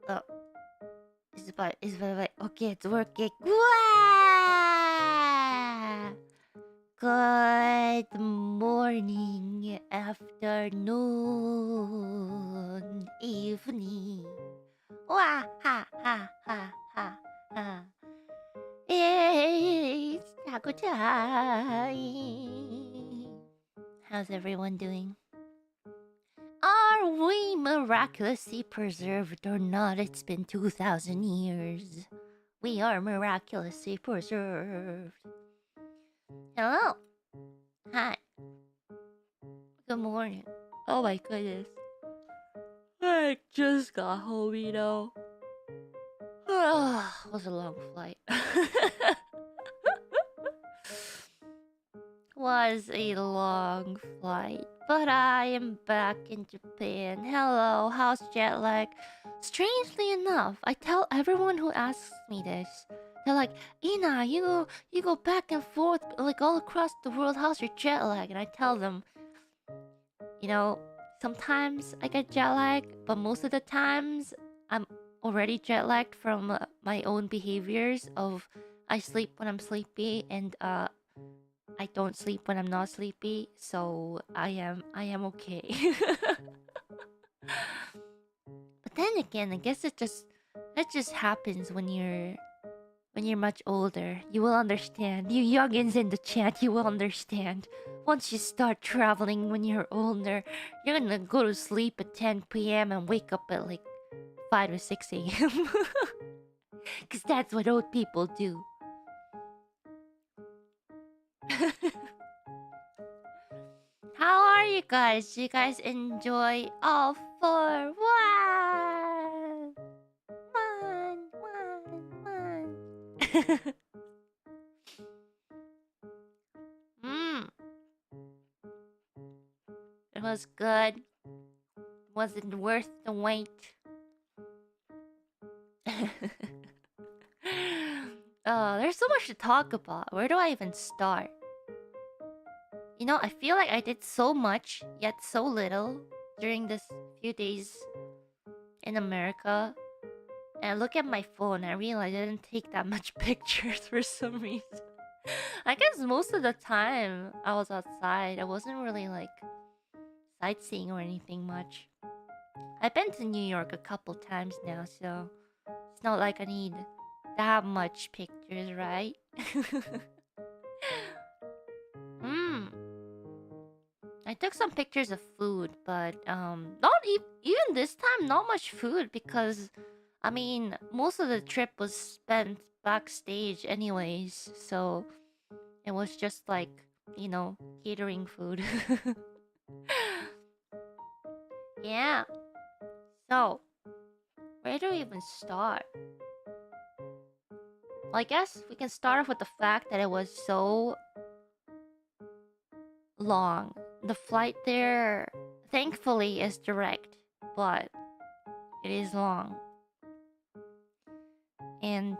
Oh, okay, it's working. Wah! Good morning, afternoon, evening. Wah ha ha ha ha ha. It's taco time. How's everyone doing? Are we miraculously preserved or not? It's been 2,000 years. We are miraculously preserved. Hello. Hi. Good morning. Oh my goodness. I just got home, you know. It was a long flight. Was a long flight, but I am back in Japan. Hello, how's jet lag? Strangely enough, I tell everyone who asks me this. They're like, Ina, you go back and forth like all across the world. How's your jet lag? And I tell them, you know, sometimes I get jet lag, but most of the times I'm already jet lagged from my own behaviors of I sleep when I'm sleepy and I don't sleep when I'm not sleepy, so I am okay. But then again, I guess that just happens when you're much older. You will understand. You youngins in the chat, you will understand. Once you start traveling when you're older, you're gonna go to sleep at 10 p.m. and wake up at like 5 or 6 a.m. Because that's what old people do. How are you guys? You guys enjoy all for one? One. Mmm. It was good. Was it worth the wait? Oh, there's so much to talk about. Where do I even start? You know, I feel like I did so much, yet so little during this few days in America. And I look at my phone, I realize I didn't take that much pictures for some reason. I guess most of the time I was outside. I wasn't really like sightseeing or anything much. I've been to New York a couple times now, so it's not like I need that much pictures, right? Hmm. I took some pictures of food, but not even this time, not much food because I mean, most of the trip was spent backstage anyways, so it was just like, you know, catering food. Yeah. So, where do we even start? Well, I guess we can start off with the fact that it was so long. The flight there, thankfully, is direct, but it is long. And,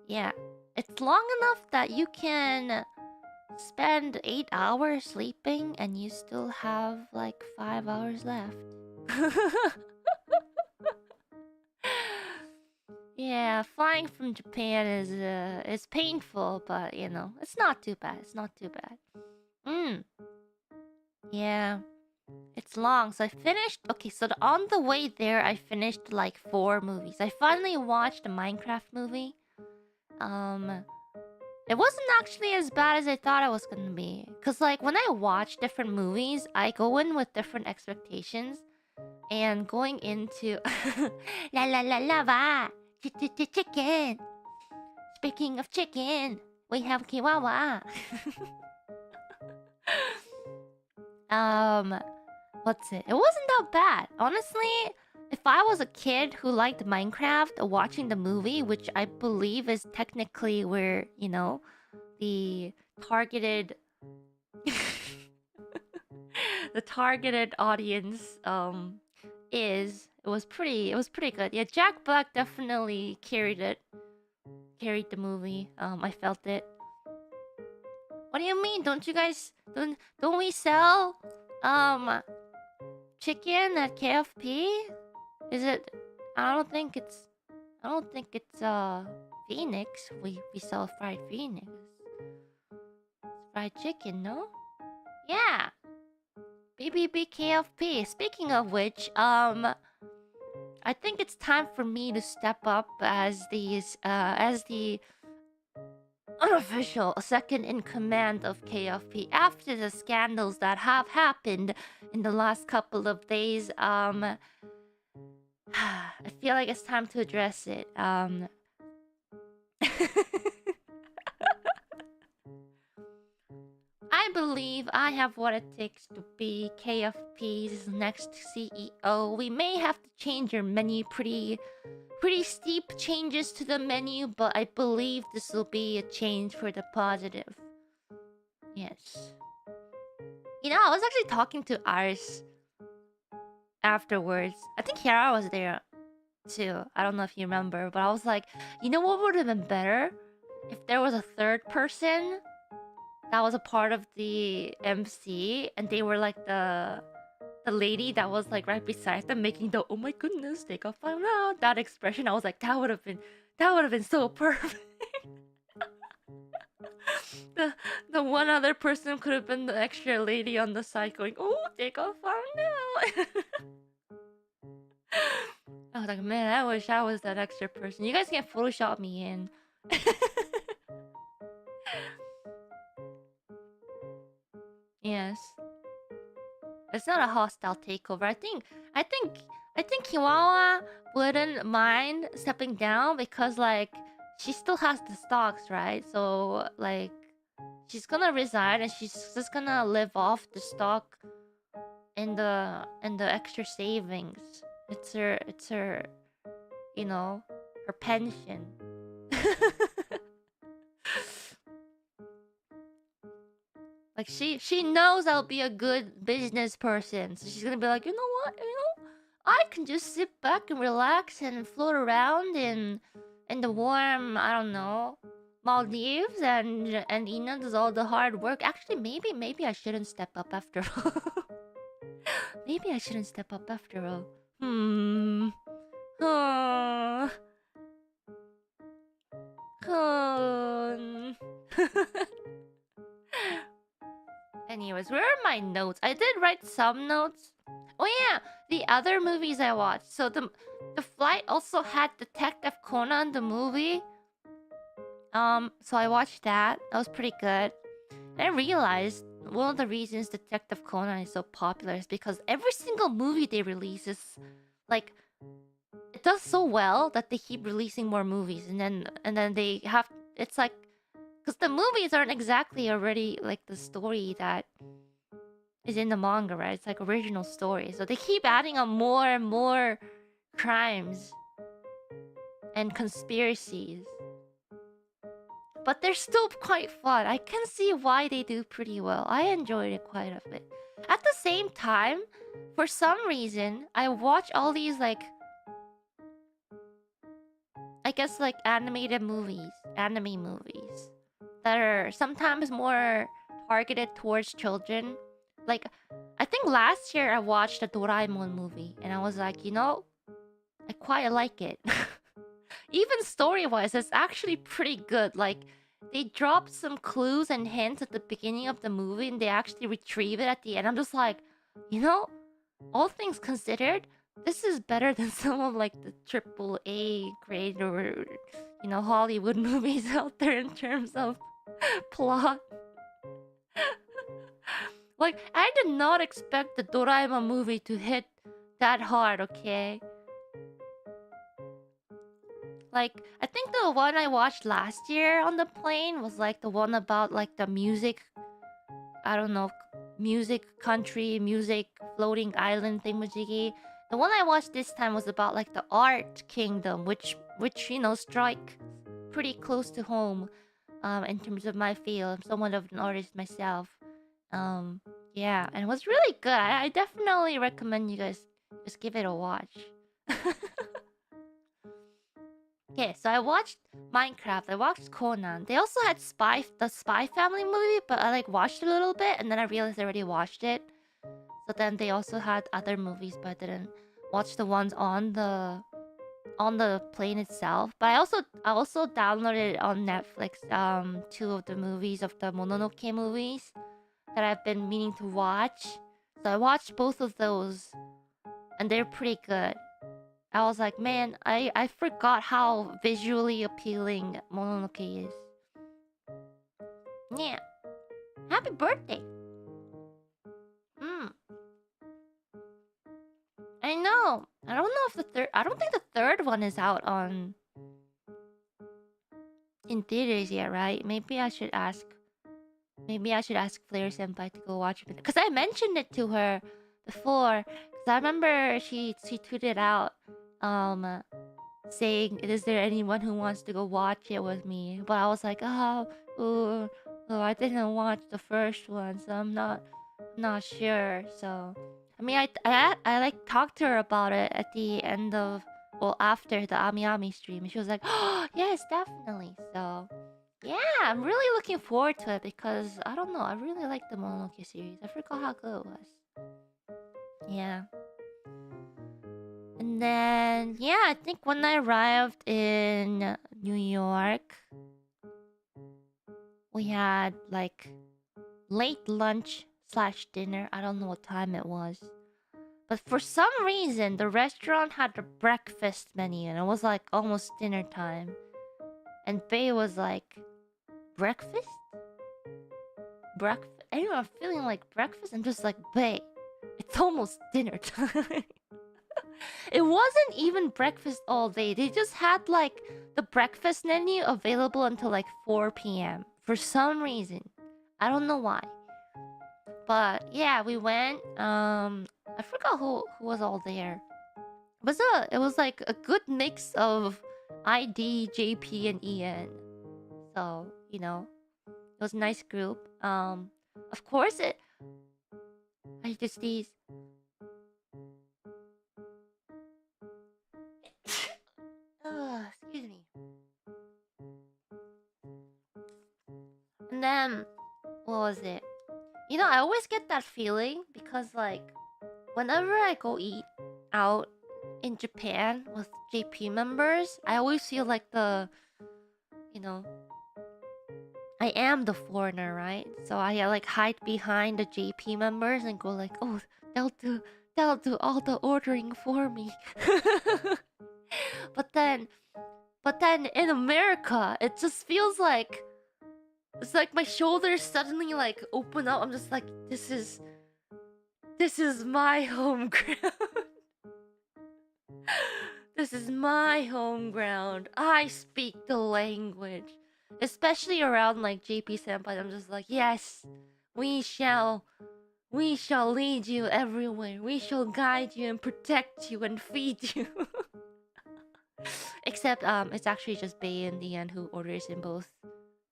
yeah. It's long enough that you can spend 8 hours sleeping and you still have like 5 hours left. Yeah, flying from Japan is painful, but you know, it's not too bad. It's not too bad. Yeah. It's long. So I finished. Okay, so on the way there, I finished like 4 movies. I finally watched the Minecraft movie. Um, it wasn't actually as bad as I thought it was gonna be. Cause like when I watch different movies, I go in with different expectations. And going into la la la lava chicken. Speaking of chicken, we have Kiwawa. What's it? It wasn't that bad. Honestly, if I was a kid who liked Minecraft, watching the movie, which I believe is technically where, you know, the targeted the targeted audience is, it was pretty good. Yeah, Jack Black definitely carried it. Carried the movie. I felt it. What do you mean? Don't you guys don't we sell chicken at KFP? Is it? I don't think it's. I don't think it's Phoenix. We sell fried Phoenix. It's fried chicken, no? Yeah. BBB KFP. Speaking of which, I think it's time for me to step up as the unofficial second in command of KFP after the scandals that have happened in the last couple of days. I feel like it's time to address it. I believe I have what it takes to be KFP's next CEO. We may have to change your menu, pretty steep changes to the menu, but I believe this will be a change for the positive. Yes. You know, I was actually talking to Ars afterwards. I think Kiara was there too. I don't know if you remember, but I was like, you know what would have been better? If there was a third person that was a part of the MC and they were like the lady that was like right beside them making the oh my goodness, they got found out that expression. I was like, that would have been so perfect. the the one other person could have been the extra lady on the side going, oh, they got found out. I was like, man, I wish I was that extra person. You guys can Photoshop me in. Yes. It's not a hostile takeover. I think Kiwawa wouldn't mind stepping down because like she still has the stocks, right? So like she's gonna resign and she's just gonna live off the stock and the extra savings. It's her you know, her pension. Like she knows I'll be a good business person, so she's gonna be like, you know what, I can just sit back and relax and float around in the warm, I don't know, Maldives, and Ina does all the hard work. Actually, maybe I shouldn't step up after all. Maybe I shouldn't step up after all. Hmm. Oh. Oh. Anyways, where are my notes? I did write some notes. Oh yeah, the other movies I watched. So the flight also had Detective Conan the movie. So I watched that. That was pretty good. And I realized one of the reasons Detective Conan is so popular is because every single movie they release is like it does so well that they keep releasing more movies, and then they have it's like because the movies aren't exactly already like the story that is in the manga, right? It's like original story. So they keep adding on more and more crimes and conspiracies. But they're still quite fun. I can see why they do pretty well. I enjoyed it quite a bit. At the same time, for some reason, I watch all these like I guess like anime movies that are sometimes more targeted towards children. Like, I think last year I watched a Doraemon movie and I was like, I quite like it. Even story-wise, it's actually pretty good. Like, they dropped some clues and hints at the beginning of the movie and they actually retrieve it at the end. I'm just like, you know, all things considered, this is better than some of like the triple A grade or Hollywood movies out there in terms of plot. Like I did not expect the Doraemon movie to hit that hard, okay? Like I think the one I watched last year on the plane was like the one about like the music, I don't know, music country, music floating island thingamajiggy. The one I watched this time was about like the art kingdom, which strike pretty close to home, in terms of my field. I'm somewhat of an artist myself. Yeah, and it was really good. I definitely recommend you guys just give it a watch. Okay, so I watched Minecraft. I watched Conan. They also had the Spy Family movie, but I like watched it a little bit and then I realized I already watched it. So then they also had other movies, but I didn't watch the ones on the plane itself. But I also downloaded on Netflix 2 of the movies of the Mononoke movies that I've been meaning to watch. So I watched both of those, and they're pretty good. I was like, man, I forgot how visually appealing Mononoke is. Yeah. Happy birthday. Mm. I know. I don't know if I don't think the third one is out on in theaters yet, right? Maybe I should ask. Maybe I should ask Flair Senpai to go watch it because I mentioned it to her before. Because I remember she tweeted out, saying, "Is there anyone who wants to go watch it with me?" But I was like, oh, I didn't watch the first one, so I'm not sure. So, I mean, I like talked to her about it at the end of, well, after the Ami Ami stream, and she was like, "Oh, yes, definitely." So, yeah, I'm really looking forward to it because I don't know, I really like the Mononoke series. I forgot how good it was. Yeah. And then, yeah, I think when I arrived in New York, we had like late lunch slash dinner. I don't know what time it was. But for some reason, the restaurant had a breakfast menu and it was like almost dinner time. And Bay was like, breakfast? Breakfast? Anyway, I'm feeling like breakfast. I'm just like, Bay, it's almost dinner time. It wasn't even breakfast all day. They just had like the breakfast menu available until like 4 p.m. for some reason. I don't know why. But yeah, we went. I forgot who was all there. It was like a good mix of ID, JP, and EN. So, it was a nice group. Of course I just these excuse me. And then what was it? I always get that feeling because like whenever I go eat out in Japan with JP members, I always feel like you know, I am the foreigner, right? So I like hide behind the JP members and go like, "Oh, they'll do they'll do all the ordering for me." but then but then in America, it just feels like it's like my shoulders suddenly like open up. I'm just like, this is my home ground. This is my home ground. I speak the language. Especially around like JP Senpai, I'm just like, yes, we shall lead you everywhere. We shall guide you and protect you and feed you. Except it's actually just Bay in the end who orders in both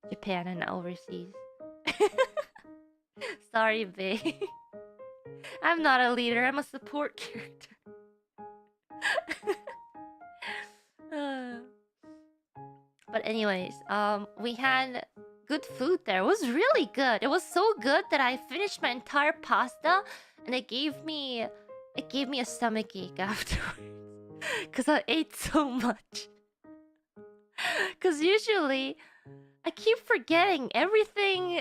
Japan and overseas. Sorry, Bay. I'm not a leader, I'm a support character. But anyways, we had good food there. It was really good. It was so good that I finished my entire pasta, and it gave me a stomachache afterwards because I ate so much. Because usually I keep forgetting everything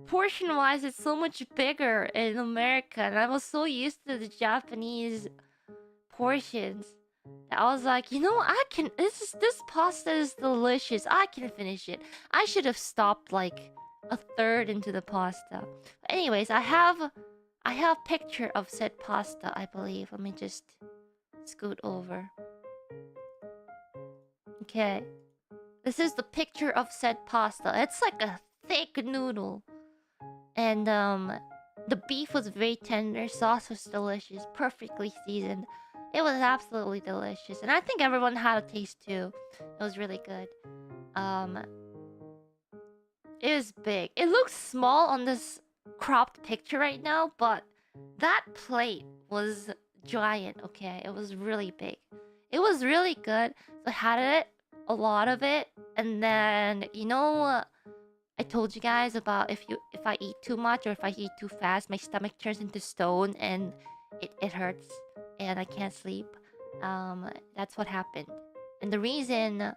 portion-wise is so much bigger in America, and I was so used to the Japanese portions. I was like, I can. This pasta is delicious. I can finish it. I should have stopped like a third into the pasta. But anyways, I have picture of said pasta. I believe. Let me just scoot over. Okay, this is the picture of said pasta. It's like a thick noodle, and the beef was very tender. Sauce was delicious, perfectly seasoned. It was absolutely delicious, and I think everyone had a taste too. It was really good. Um, it was big. It looks small on this cropped picture right now, but that plate was giant. Okay, it was really big. It was really good. So I had it, a lot of it, and then I told you guys about if I eat too much or if I eat too fast, my stomach turns into stone and it hurts. and I can't sleep. That's what happened. And the reason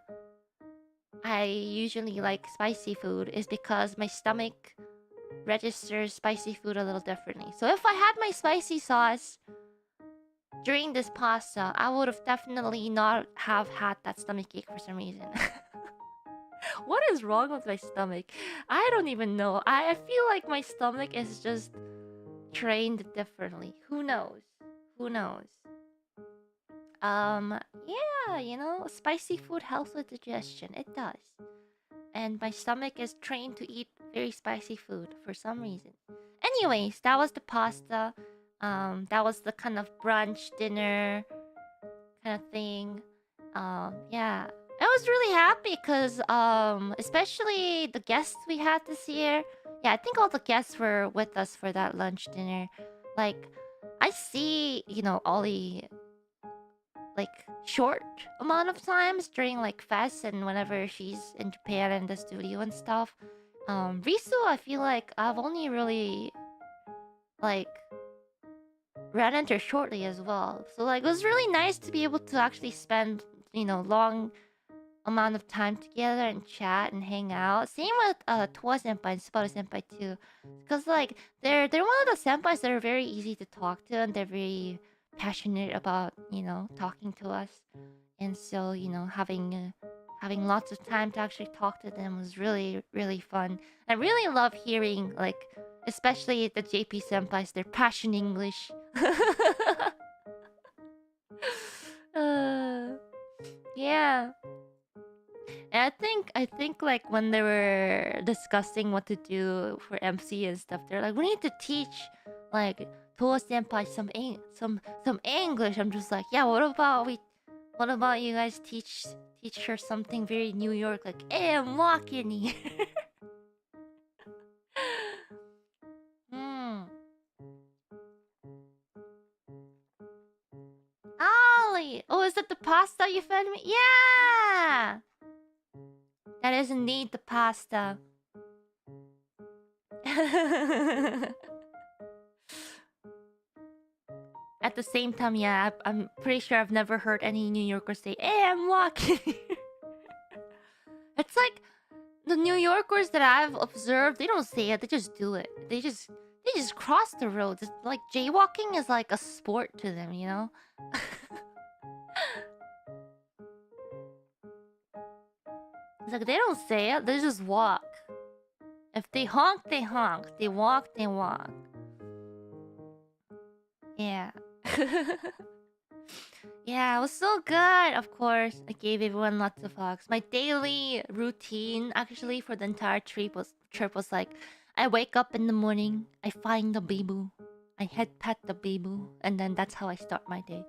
I usually like spicy food is because my stomach registers spicy food a little differently. So if I had my spicy sauce during this pasta, I would have definitely not have had that stomach ache for some reason. What is wrong with my stomach? I don't even know. I feel like my stomach is just trained differently. Who knows? Who knows? Yeah, spicy food helps with digestion. It does. And my stomach is trained to eat very spicy food for some reason. Anyways, that was the pasta. That was the kind of brunch dinner kind of thing. Yeah. I was really happy because especially the guests we had this year. Yeah, I think all the guests were with us for that lunch dinner. Like I see, Ollie like short amount of times during like fest and whenever she's in Japan in the studio and stuff. Risu, I feel like I've only really like ran into her shortly as well. So like it was really nice to be able to actually spend, long amount of time together and chat and hang out. Same with Toa senpai and Subaru senpai too. Because like they're one of the senpais that are very easy to talk to and they're very passionate about, talking to us. And so, having lots of time to actually talk to them was really, really fun. I really love hearing, like, especially the JP senpais, their passion English. uh, yeah. And I think like when they were discussing what to do for MC and stuff, they're like, we need to teach like Toa senpai some English. I'm just like, yeah, what about you guys teach her something very New York, like, hey, I'm walking here. Hmm. Ollie! Oh, is that the pasta you fed me? Yeah! That is indeed the pasta. At the same time, yeah, I'm pretty sure I've never heard any New Yorkers say, hey, I'm walking here. It's like the New Yorkers that I've observed, they don't say it, they just do it. They just cross the road. It's like jaywalking is like a sport to them, you know? It's like they don't say it, they just walk. If they honk, they honk. They walk, they walk. Yeah. Yeah, it was so good. Of course, I gave everyone lots of hugs. My daily routine, actually, for the entire trip was like, I wake up in the morning, I find the baby, I head pet the baby, and then that's how I start my day.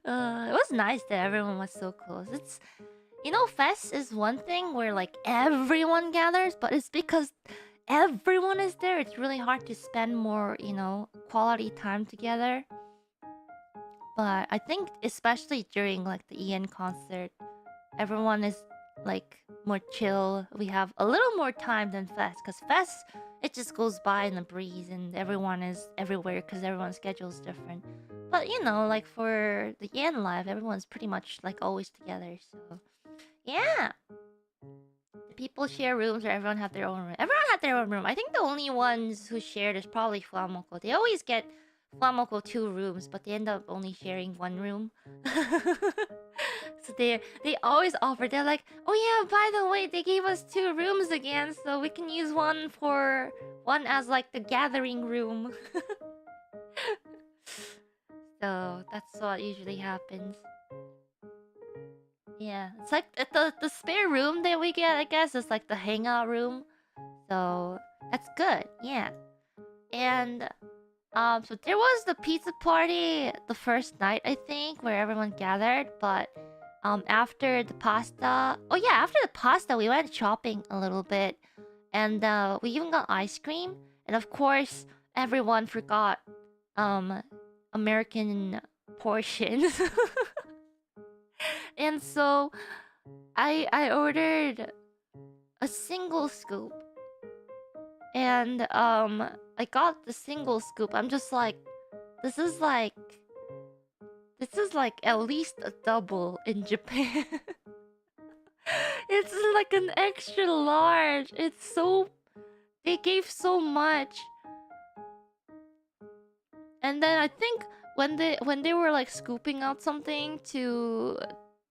It was nice that everyone was so close. Fest is one thing where like everyone gathers, but it's because everyone is there. It's really hard to spend more, quality time together. But I think especially during like the EN concert, everyone is like more chill. We have a little more time than Fest, because Fest it just goes by in a breeze and everyone is everywhere because everyone's schedule is different. But like for the EN live, everyone's pretty much like always together. So yeah, people share rooms or everyone have their own room. Everyone had their own room. I think the only ones who shared is probably Flamoko. They always get Flamoko 2 rooms, but they end up only sharing 1 room. So they always offer. They're like, oh yeah, by the way, they gave us 2 rooms again, so we can use one as like the gathering room. So that's what usually happens. Yeah, it's like the spare room that we get, I guess, is like the hangout room. So that's good. Yeah. And so there was the pizza party the first night, I think, where everyone gathered, but after the pasta, oh yeah, after the pasta we went shopping a little bit and we even got ice cream, and of course everyone forgot um American portions. And so I ordered a single scoop and I got the single scoop. I'm just like, this is like this is like at least a double in Japan. It's like an extra large. It's so they gave so much. And then I think when they were like scooping out something to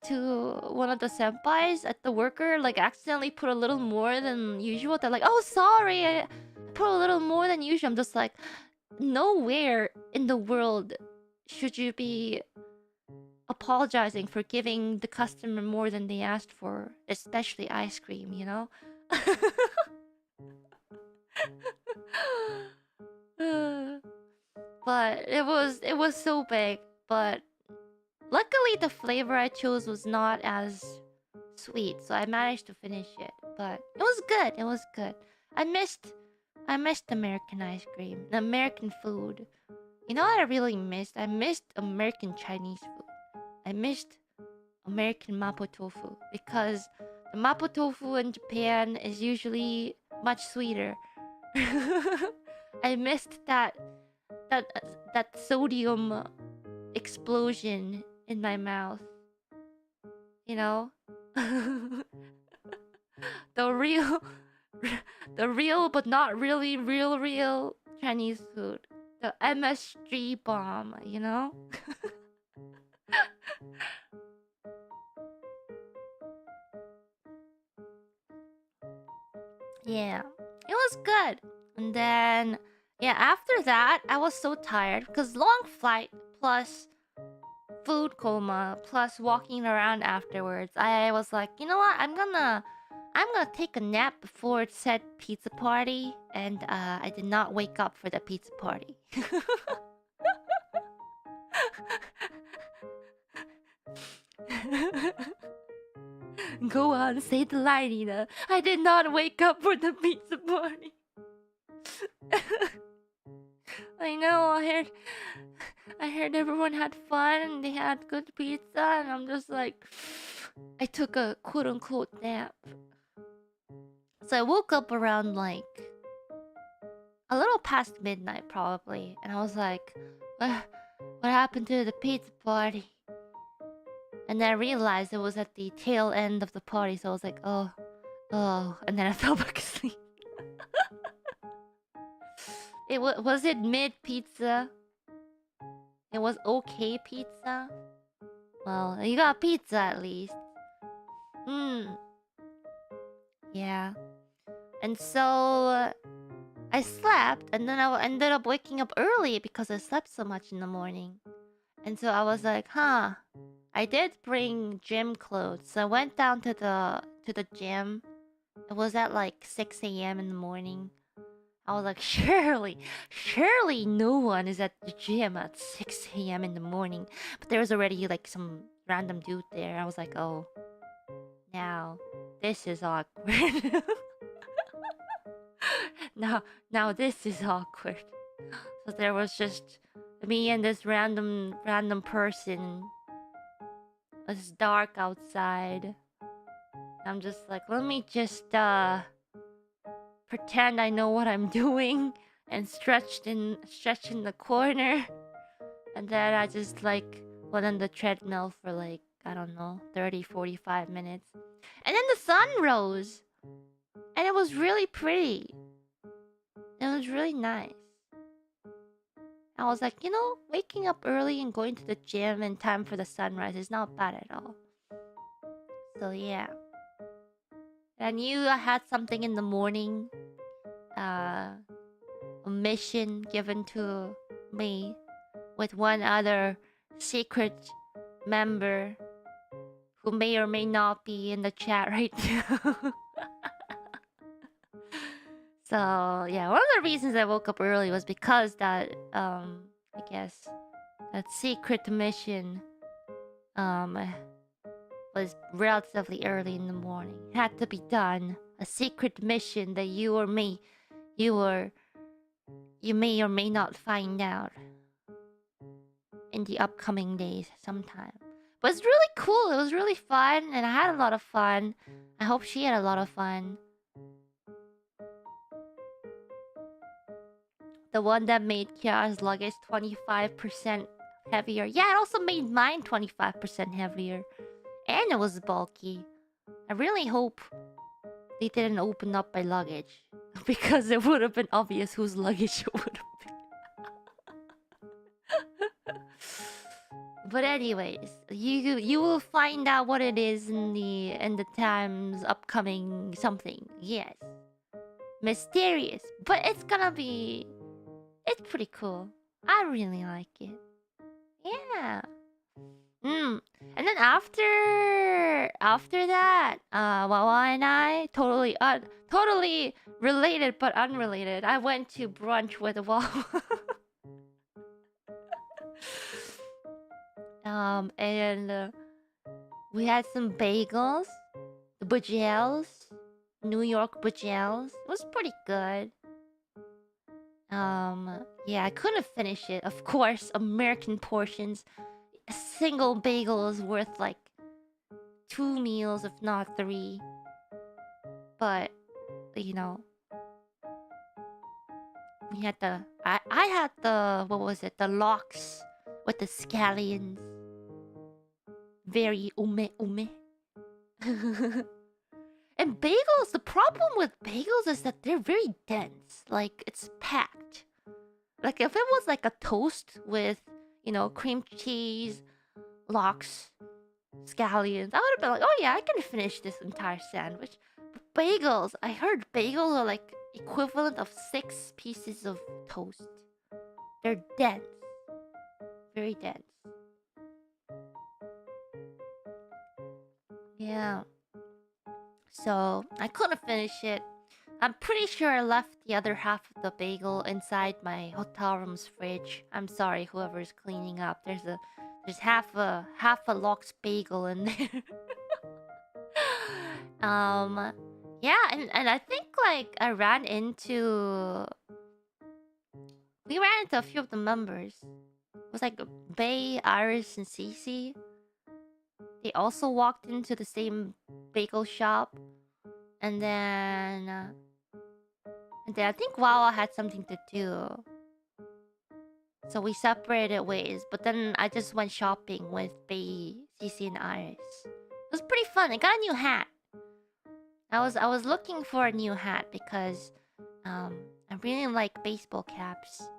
one of the senpais at the worker, like accidentally put a little more than usual. They're like, "Oh, sorry, I put a little more than usual." I'm just like, nowhere in the world should you be apologizing for giving the customer more than they asked for, especially ice cream, you know? But it was so big, but luckily the flavor I chose was not as sweet, so I managed to finish it. But it was good. It was good. I missed American ice cream, the American food. You know what I really missed? I missed American Chinese food. I missed American mapo tofu because the mapo tofu in Japan is usually much sweeter. I missed that that sodium explosion in my mouth. You know, the real, the real but not really real Chinese food. The MSG bomb. You know. Yeah, it was good. And then, yeah, after that, I was so tired because long flight plus food coma plus walking around afterwards. I was like, you know what? I'm gonna take a nap before it said pizza party, and I did not wake up for the pizza party. Go on, say the line, Nina. I did not wake up for the pizza party. I know. I heard everyone had fun and they had good pizza, and I'm just like, I took a quote unquote nap. So I woke up around like a little past midnight, probably, and I was like, what happened to the pizza party? And then I realized it was at the tail end of the party, so I was like, oh, and then I fell back asleep. Was it mid pizza? It was okay pizza. Well, you got pizza at least. Hmm. Yeah. And so I slept, and then I ended up waking up early because I slept so much in the morning. And so I was like, huh. I did bring gym clothes. So I went down to the gym. It was at like 6 a.m. in the morning. I was like, surely no one is at the gym at 6 a.m. in the morning. But there was already like some random dude there. I was like, oh, now this is awkward. now this is awkward. So there was just me and this random person. It's dark outside. I'm just like, let me just pretend I know what I'm doing and stretch in the corner. And then I just like went on the treadmill for like, I don't know, 30-45 minutes. And then the sun rose. And it was really pretty. It was really nice. I was like, waking up early and going to the gym in time for the sunrise is not bad at all. So yeah. I knew I had something in the morning. A mission given to me with one other secret member who may or may not be in the chat right now. So yeah, one of the reasons I woke up early was because that I guess that secret mission was relatively early in the morning. It had to be done. A secret mission that you may or may not find out in the upcoming days sometime. But it's really cool. It was really fun, and I had a lot of fun. I hope she had a lot of fun. The one that made Kiara's luggage 25% heavier. Yeah, it also made mine 25% heavier. And it was bulky. I really hope they didn't open up my luggage. Because it would have been obvious whose luggage it would have been. But anyways, you will find out what it is in the time's upcoming something. Yes. Mysterious. But it's pretty cool. I really like it. Yeah. And then after that, Wawa and I totally related but unrelated. I went to brunch with Wawa. And we had some bagels, the bujels, New York bujels. It was pretty good. Yeah, I couldn't finish it. Of course, American portions. A single bagel is worth like 2 meals, if not 3. But you know, we had I had the what was it? The lox with the scallions. Very ume. And bagels, the problem with bagels is that they're very dense. Like, it's packed. Like, if it was like a toast with, cream cheese, lox, scallions, I would have been like, oh yeah, I can finish this entire sandwich. But bagels, I heard bagels are like equivalent of 6 pieces of toast. They're dense. Very dense. Yeah. So, I couldn't finish it. I'm pretty sure I left the other half of the bagel inside my hotel room's fridge. I'm sorry, whoever's cleaning up. There's half a lox bagel in there. Yeah, and I think like we ran into a few of the members. It was like Bay, Iris, and Cece. They also walked into the same bagel shop. And then I think Wawa had something to do. So we separated ways. But then I just went shopping with Bay, Cece, and Iris. It was pretty fun. I got a new hat. I was looking for a new hat because I really like baseball caps.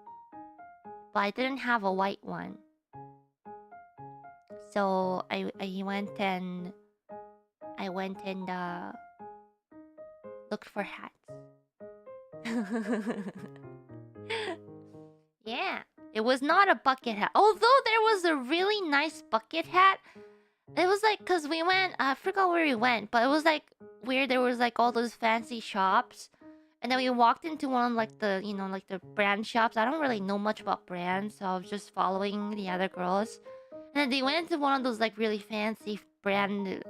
But I didn't have a white one. So I went and looked for hats. Yeah, it was not a bucket hat. Although there was a really nice bucket hat. It was like, cause we went, I forgot where we went, but it was like weird. There was like all those fancy shops, and then we walked into one of like the like the brand shops. I don't really know much about brands, so I was just following the other girls. And then they went into one of those like really fancy brand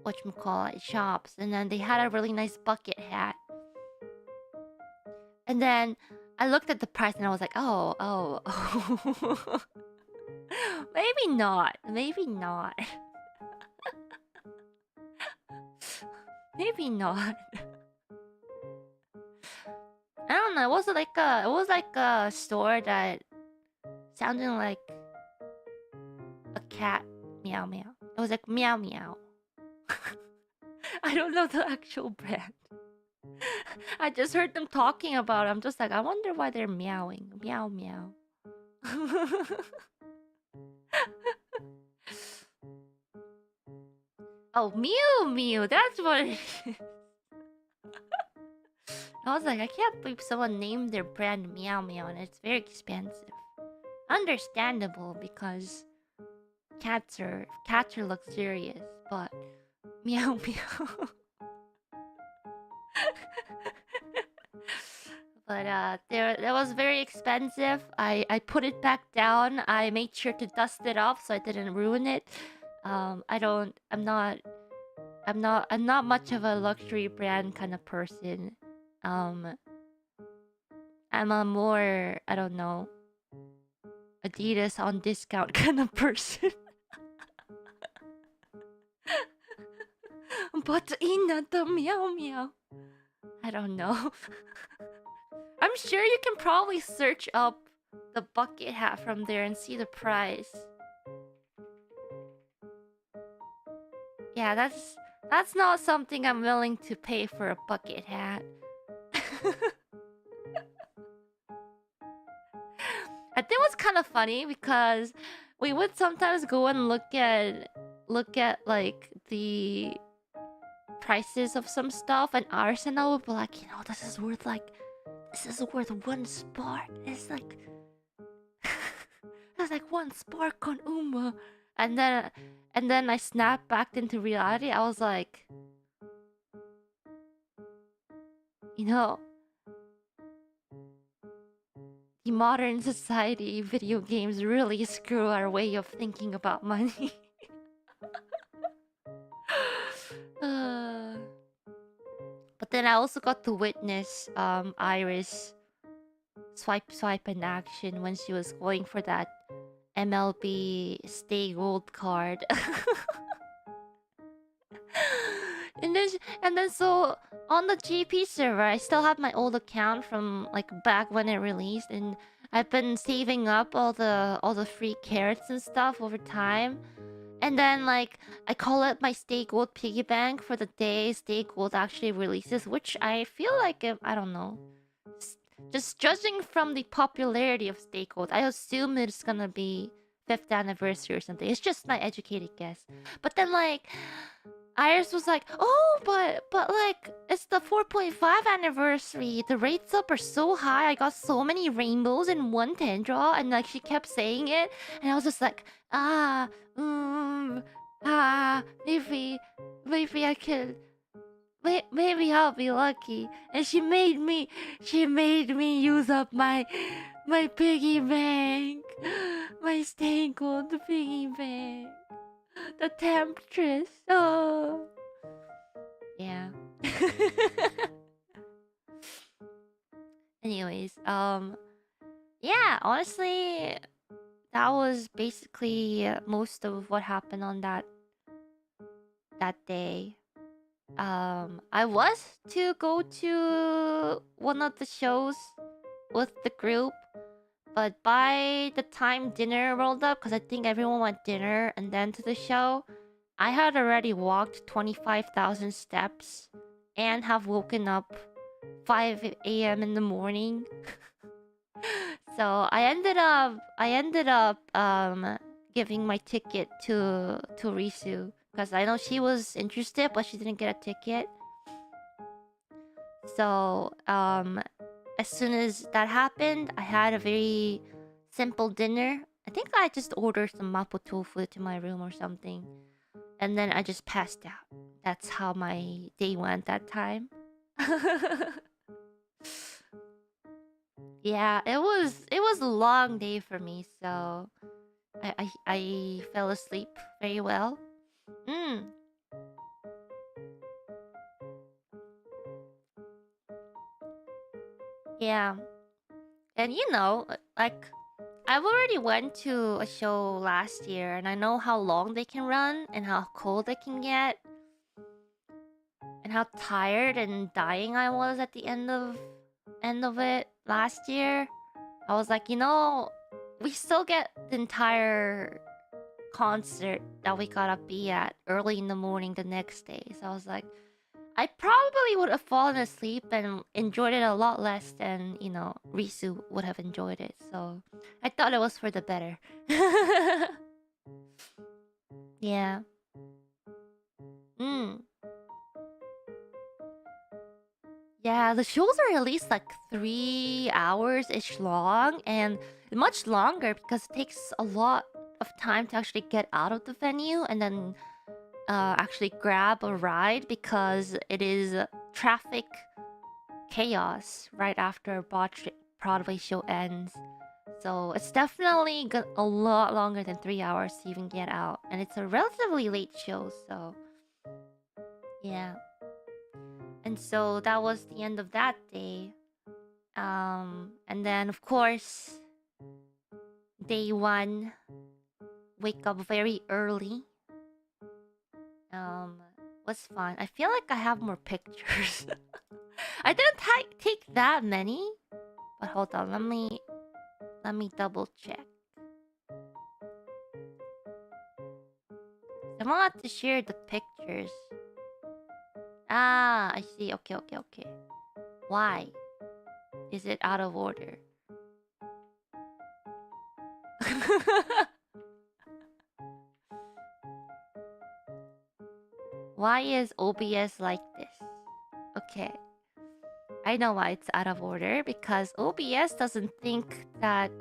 whatchamacallit shops, and then they had a really nice bucket hat. And then I looked at the price and I was like, oh. Maybe not. Maybe not. Maybe not. I don't know. It was like a store that sounded like a cat meow meow. It was like meow meow. I don't know the actual brand. I just heard them talking about it. I'm just like, I wonder why they're meowing. Meow meow. Oh, Mew Mew. That's what it is. I was like, I can't believe someone named their brand Meow Meow and it's very expensive. Understandable because cats are luxurious, but Meow Meow. But that was very expensive. I put it back down. I made sure to dust it off so I didn't ruin it. I'm not much of a luxury brand kind of person. I'm a more, I don't know, Adidas on discount kind of person. But in the meow meow. I don't know. I'm sure you can probably search up the bucket hat from there and see the price. Yeah, that's not something I'm willing to pay for a bucket hat. I think it was kind of funny because we would sometimes go and look at like the prices of some stuff, and Arsenal would be like, this is worth one spark. It's like that's like one spark on Uma, and then I snapped back into reality. I was like, you know, the modern society, video games really screw our way of thinking about money. uh, but then I also got to witness Iris swipe in action when she was going for that MLB Stay Gold card. and then so on the GP server, I still have my old account from like back when it released, and I've been saving up all the free carrots and stuff over time. And then like I call it my Stay Gold piggy bank for the day Stay Gold actually releases, which I feel like I don't know. Just judging from the popularity of Stay Gold, I assume it's gonna be 5th anniversary or something. It's just my educated guess. But then like Iris was like, "Oh, but like it's the 4.5 anniversary. The rates up are so high. I got so many rainbows in one 10 draw," and like she kept saying it, and I was just like, maybe I can, maybe I'll be lucky. And she made me use up my piggy bank, my Stay Gold piggy bank. The temptress. Oh. Yeah. Anyways, yeah, honestly, that was basically most of what happened on that day. I was to go to one of the shows with the group, but by the time dinner rolled up, because I think everyone went dinner and then to the show, I had already walked 25,000 steps and have woken up 5 a.m. in the morning. So I ended up giving my ticket to Risu because I know she was interested, but she didn't get a ticket. So as soon as that happened, I had a very simple dinner. I think I just ordered some mapo tofu to my room or something, and then I just passed out. That's how my day went that time. Yeah, it was a long day for me, so I fell asleep very well. Mm, yeah, and like I've already went to a show last year, and I know how long they can run and how cold they can get, and how tired and dying I was at the end of it last year. I was like, we still get the entire concert that we gotta be at early in the morning the next day. So I was like, I probably would have fallen asleep and enjoyed it a lot less than, Risu would have enjoyed it. So I thought it was for the better. Yeah. Mm. Yeah, the shows are at least like 3 hours ish long, and much longer because it takes a lot of time to actually get out of the venue and then actually grab a ride because it is traffic chaos right after Broadway show ends. So it's definitely a lot longer than 3 hours to even get out, and it's a relatively late show. So yeah, and so that was the end of that day. And then of course, day one, wake up very early. Um, was fun. I feel like I have more pictures. I didn't take that many. But hold on, let me double check. I want to share the pictures. Ah, I see. Okay, okay, okay. Why is it out of order? Why is OBS like this? Okay. I know why it's out of order, because OBS doesn't think that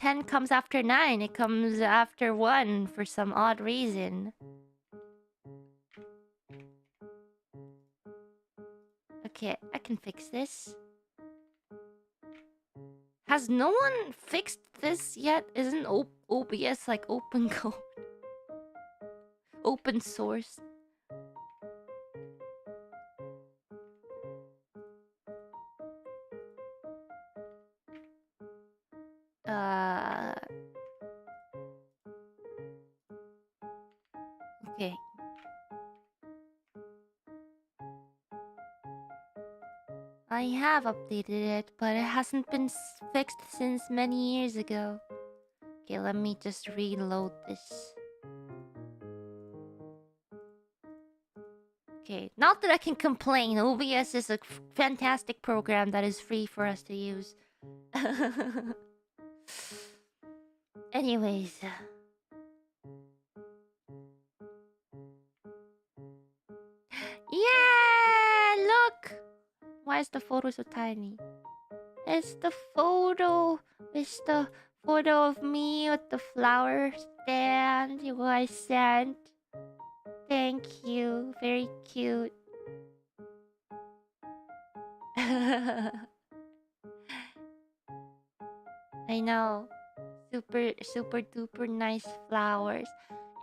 10 comes after 9. It comes after 1 for some odd reason. Okay, I can fix this. Has no one fixed this yet? Isn't OBS like open code? Open source? Okay. I have updated it, but it hasn't been fixed since many years ago. Okay, let me just reload this. Okay, not that I can complain. OBS is a fantastic program that is free for us to use. Anyways. Yeah! Look! Why is the photo so tiny? It's the photo. It's the photo of me with the flower stand you guys sent. Thank you. Very cute. I know. Super, super duper nice flowers.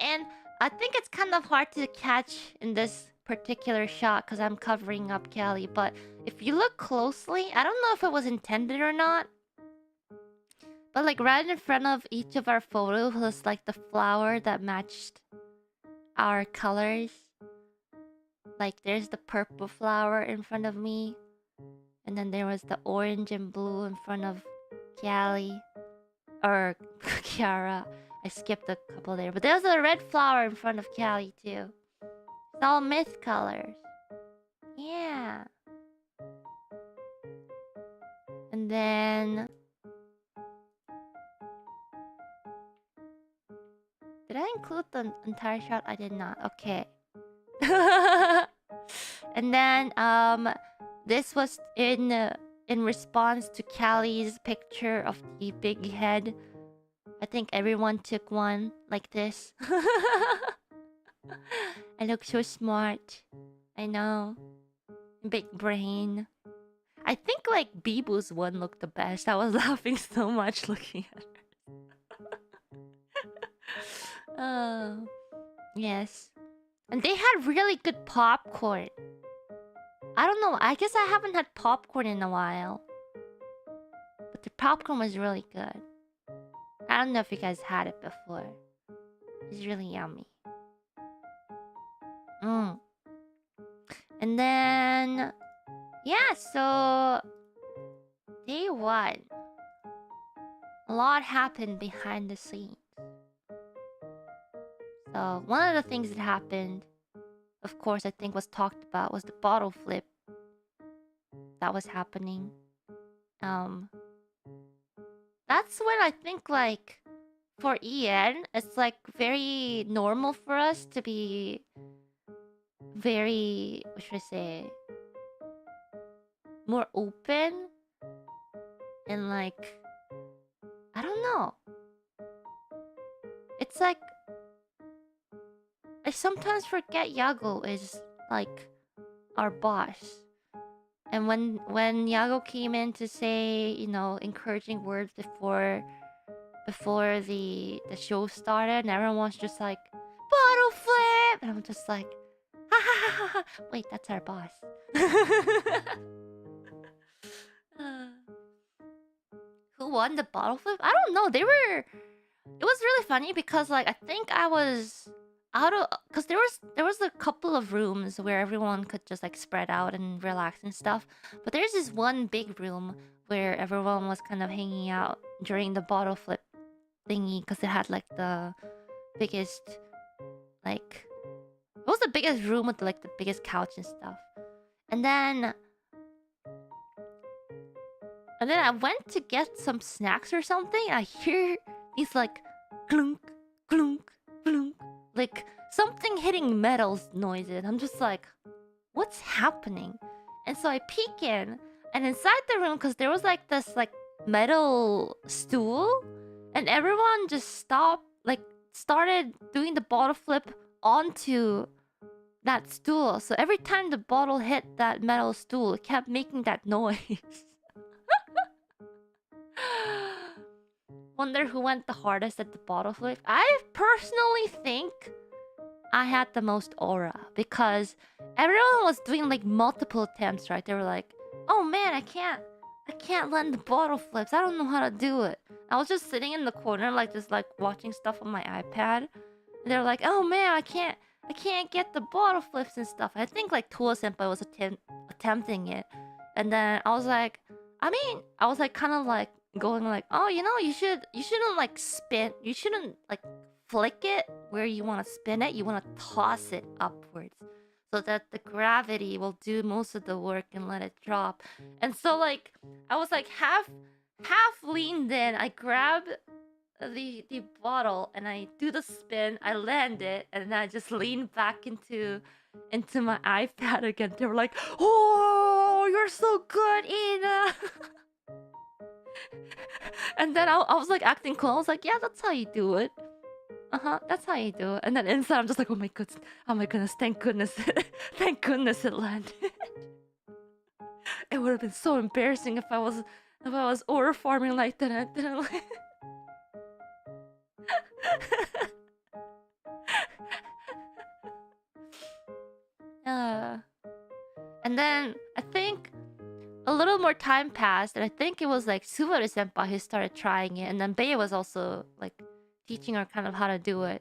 And I think it's kind of hard to catch in this particular shot because I'm covering up Kelly. But if you look closely, I don't know if it was intended or not. But like right in front of each of our photos was like the flower that matched our colors. Like there's the purple flower in front of me. And then there was the orange and blue in front of Callie. Or Kiara. I skipped a couple there. But there's a red flower in front of Callie too. It's all myth colors. Yeah. And then... Did I include the entire shot? I did not. Okay. And then this was in response to Callie's picture of the big head. I think everyone took one like this. I look so smart. I know. Big brain. I think like Bibu's one looked the best. I was laughing so much looking at her. Oh, yes. And they had really good popcorn. I don't know. I guess I haven't had popcorn in a while. But the popcorn was really good. I don't know if you guys had it before. It's really yummy. And then... Yeah, so... Day 1. A lot happened behind the scenes. So, one of the things that happened, of course, I think was talked about, was the bottle flip. That was happening. That's when I think, like, for EN, it's, like, very normal for us to be very, what should I say, more open. And, like, I don't know. It's like, I sometimes forget Yago is, like, our boss. And when Yago came in to say, you know, encouraging words before the show started, and everyone's just like, bottle flip! And I'm just like, ha ha ha ha ha. Wait, that's our boss. Who won the bottle flip? I don't know. It was really funny because, like, I think I was out of, because there was a couple of rooms where everyone could just like spread out and relax and stuff, but there's this one big room where everyone was kind of hanging out during the bottle flip thingy because it had like the biggest, like, it was the biggest room with like the biggest couch and stuff. And then I went to get some snacks or something. I hear these like clunk, clunk, clunk, like something hitting metals noises. I'm just like, what's happening? And so I peek in, and inside the room, because there was like this like metal stool, and everyone just stopped, like started doing the bottle flip onto that stool. So every time the bottle hit that metal stool, it kept making that noise. Wonder who went the hardest at the bottle flip. I personally think I had the most aura because everyone was doing like multiple attempts, right? They were like, "Oh man, I can't land the bottle flips. I don't know how to do it." I was just sitting in the corner, like just like watching stuff on my iPad. And they're like, "Oh man, I can't get the bottle flips and stuff." I think like Tua Senpai was attempting it, and then I was like kind of like going like, "Oh, you shouldn't like spin. You shouldn't like flick it where you want to spin it. You want to toss it upwards." So that the gravity will do most of the work and let it drop. And so like I was like half leaned in. I grab the bottle and I do the spin. I land it and then I just lean back into my iPad again. They were like, "Oh, you're so good, Ina." And then I was like acting cool. I was like, "Yeah, that's how you do it. That's how you do it." And then inside, I'm just like, oh my goodness, thank goodness, thank goodness it landed. It would have been so embarrassing if I was aura farming like that. I didn't like. uh, and then I think a little more time passed, and I think it was like Subaru senpai who started trying it, and then Bea was also like teaching her kind of how to do it.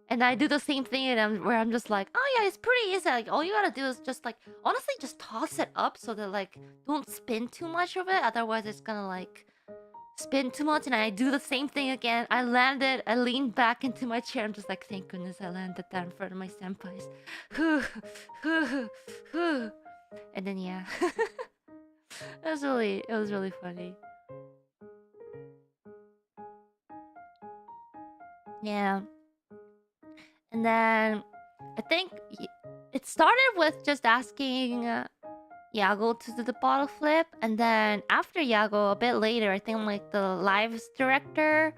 And I do the same thing, and where I'm just like, "Oh yeah, it's pretty easy. Like all you gotta do is just like honestly just toss it up so that like don't spin too much of it. Otherwise, it's gonna like spin too much." And I do the same thing again. I landed. I leaned back into my chair. I'm just like, "Thank goodness I landed that in front of my senpais." And then yeah, it was really funny. Yeah. And then I think it started with just asking Yago to do the bottle flip, and then after Yago, a bit later, I think like the lives director,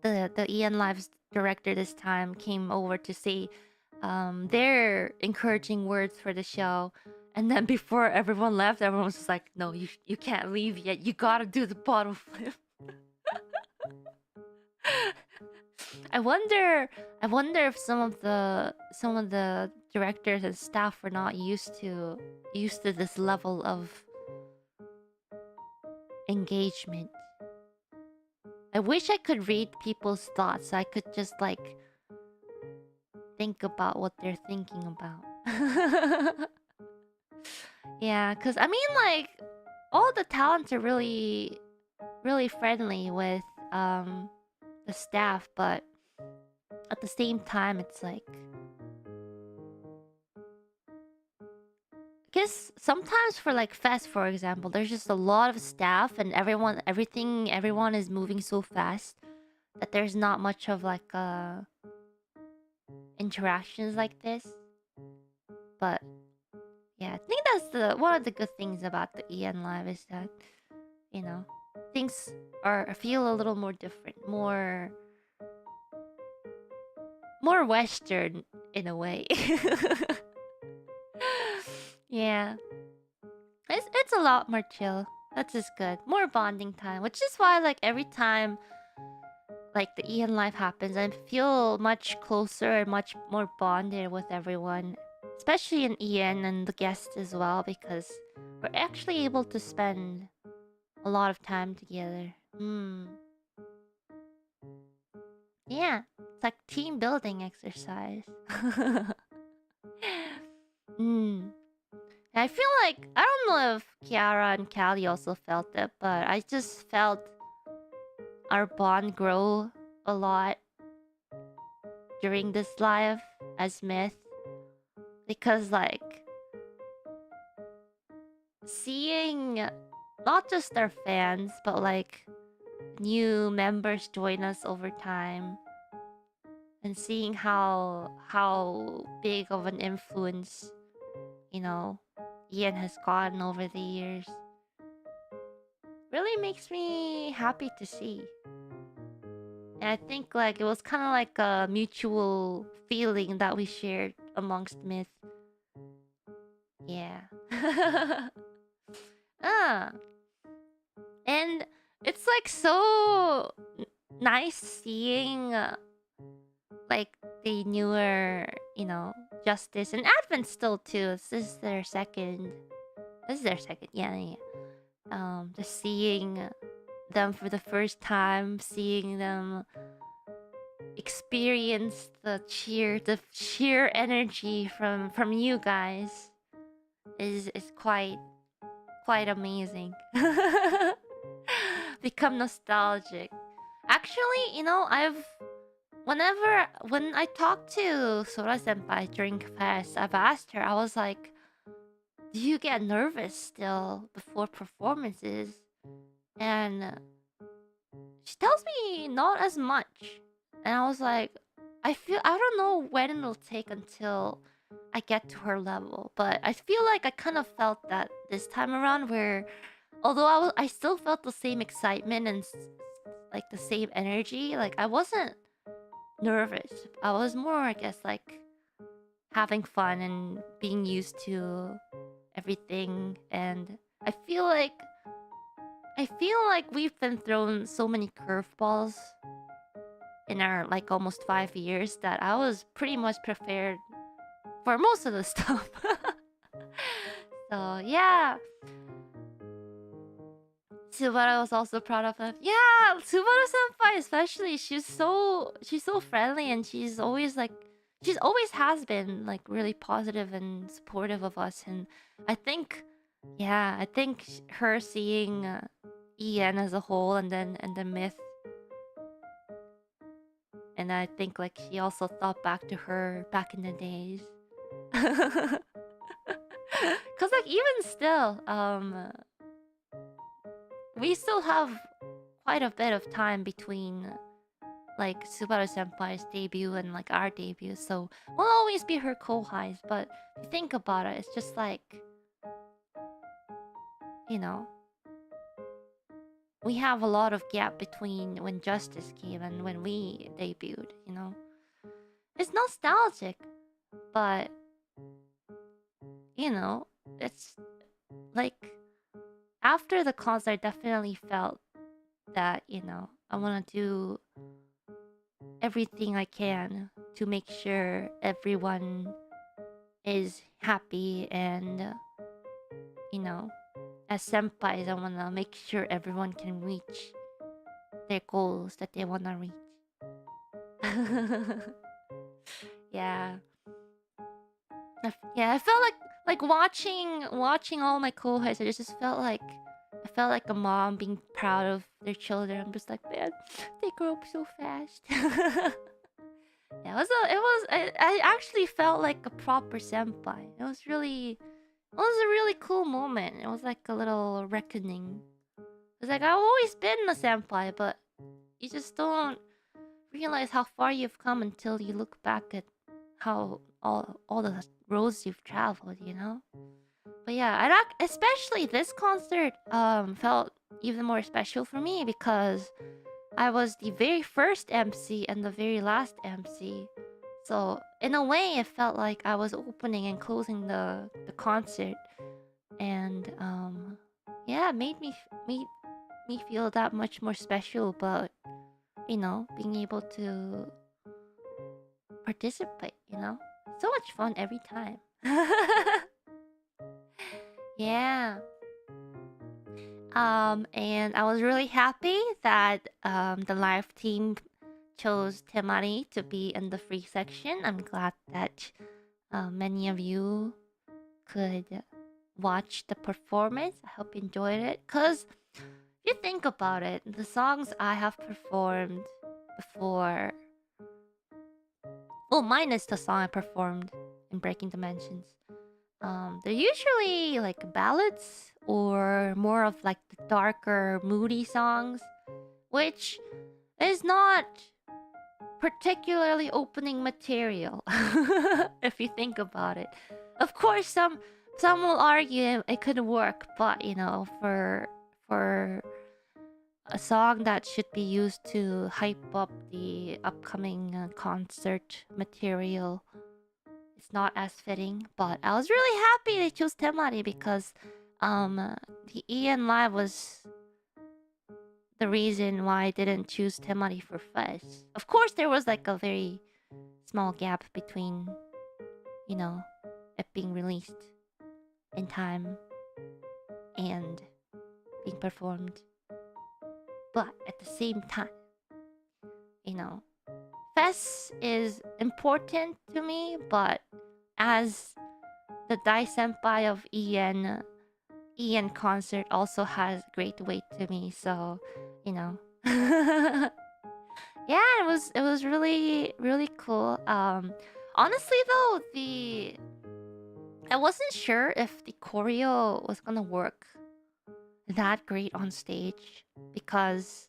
the EN lives director this time came over to say their encouraging words for the show. And then before everyone left, everyone was just like, "No, you can't leave yet. You gotta do the bottle flip." I wonder if some of the directors and staff were not used to this level of engagement. I wish I could read people's thoughts so I could just like think about what they're thinking about. Yeah, cuz I mean like all the talents are really friendly with the staff, but at the same time it's like I guess sometimes for like fest, for example, there's just a lot of staff and everyone is moving so fast that there's not much of like interactions like this. But yeah, I think that's the one of the good things about the EN Live is that, you know, things are feel a little more different, more Western in a way. Yeah. It's a lot more chill. That's just good. More bonding time, which is why like every time like the EN life happens, I feel much closer and much more bonded with everyone, especially in EN and the guests as well, because we're actually able to spend a lot of time together. Yeah, It's like team building exercise. mm. I feel like I don't know if Kiara and Callie also felt it, but I just felt our bond grow a lot during this live as Myth, because like seeing not just our fans but like new members join us over time, and seeing how big of an influence, you know, Ian has gotten over the years really makes me happy to see. And I think like it was kind of like a mutual feeling that we shared amongst Myth. Yeah. ah. And it's like so nice seeing like the newer, you know, Justice and Advent still too. This is their second. This is their second. Yeah, yeah. Just seeing them for the first time, seeing them experience the sheer energy from you guys is quite amazing. Become nostalgic. Actually, you know, when I talked to Sora Senpai during fest, I've asked her, I was like, do you get nervous still before performances? And she tells me not as much. And I was like, I don't know when it'll take until I get to her level, but I feel like I kind of felt that this time around, where although I still felt the same excitement and like the same energy, like I wasn't nervous. I was more, I guess, like having fun and being used to everything. And I feel like we've been thrown so many curveballs in our like almost 5 years that I was pretty much prepared for most of the stuff. So yeah. Subaru was also proud of him. Yeah, Subaru senpai especially. She's so friendly, and she's always has been like really positive and supportive of us. And I think, yeah, I think her seeing EN as a whole, and then Myth, and I think like she also thought back to her back in the days. Cause like even still, we still have quite a bit of time between like Subaru Senpai's debut and like our debut, so we'll always be her kohais. But if you think about it, it's just like, you know, we have a lot of gap between when Justice came and when we debuted, you know. It's nostalgic, but you know, it's like after the concert, I definitely felt that, you know, I want to do everything I can to make sure everyone is happy. And you know, as senpais, I want to make sure everyone can reach their goals that they want to reach. Yeah. Yeah, I felt like watching all my co-hosts. I just felt like I felt like a mom being proud of their children. I'm just like, man, they grow up so fast. Yeah, I actually felt like a proper senpai. It was a really cool moment. It was like a little reckoning. It's like I've always been a senpai, but you just don't realize how far you've come until you look back at how all the roads you've traveled, you know? But yeah, especially this concert felt even more special for me because I was the very first MC and the very last MC. So in a way, it felt like I was opening and closing the concert, and yeah, it made me feel that much more special about, you know, being able to participate. You know, so much fun every time. Yeah. And I was really happy that the live team chose Temari to be in the free section. I'm glad that many of you could watch the performance. I hope you enjoyed it. Because if you think about it, the songs I have performed before, well, minus the song I performed in Breaking Dimensions, they're usually like ballads or more of like the darker, moody songs, which is not particularly opening material if you think about it. Of course, some will argue it could work, but you know, for a song that should be used to hype up the upcoming concert material, it's not as fitting. But I was really happy they chose Temari because the EN Live was the reason why I didn't choose Temari for Fest. Of course, there was like a very small gap between, you know, it being released in time and being performed. But at the same time, you know, Fest is important to me, but as the Dai Senpai of EN concert also has great weight to me, so, you know. Yeah, it was really cool. Honestly though, I wasn't sure if the choreo was gonna work that great on stage because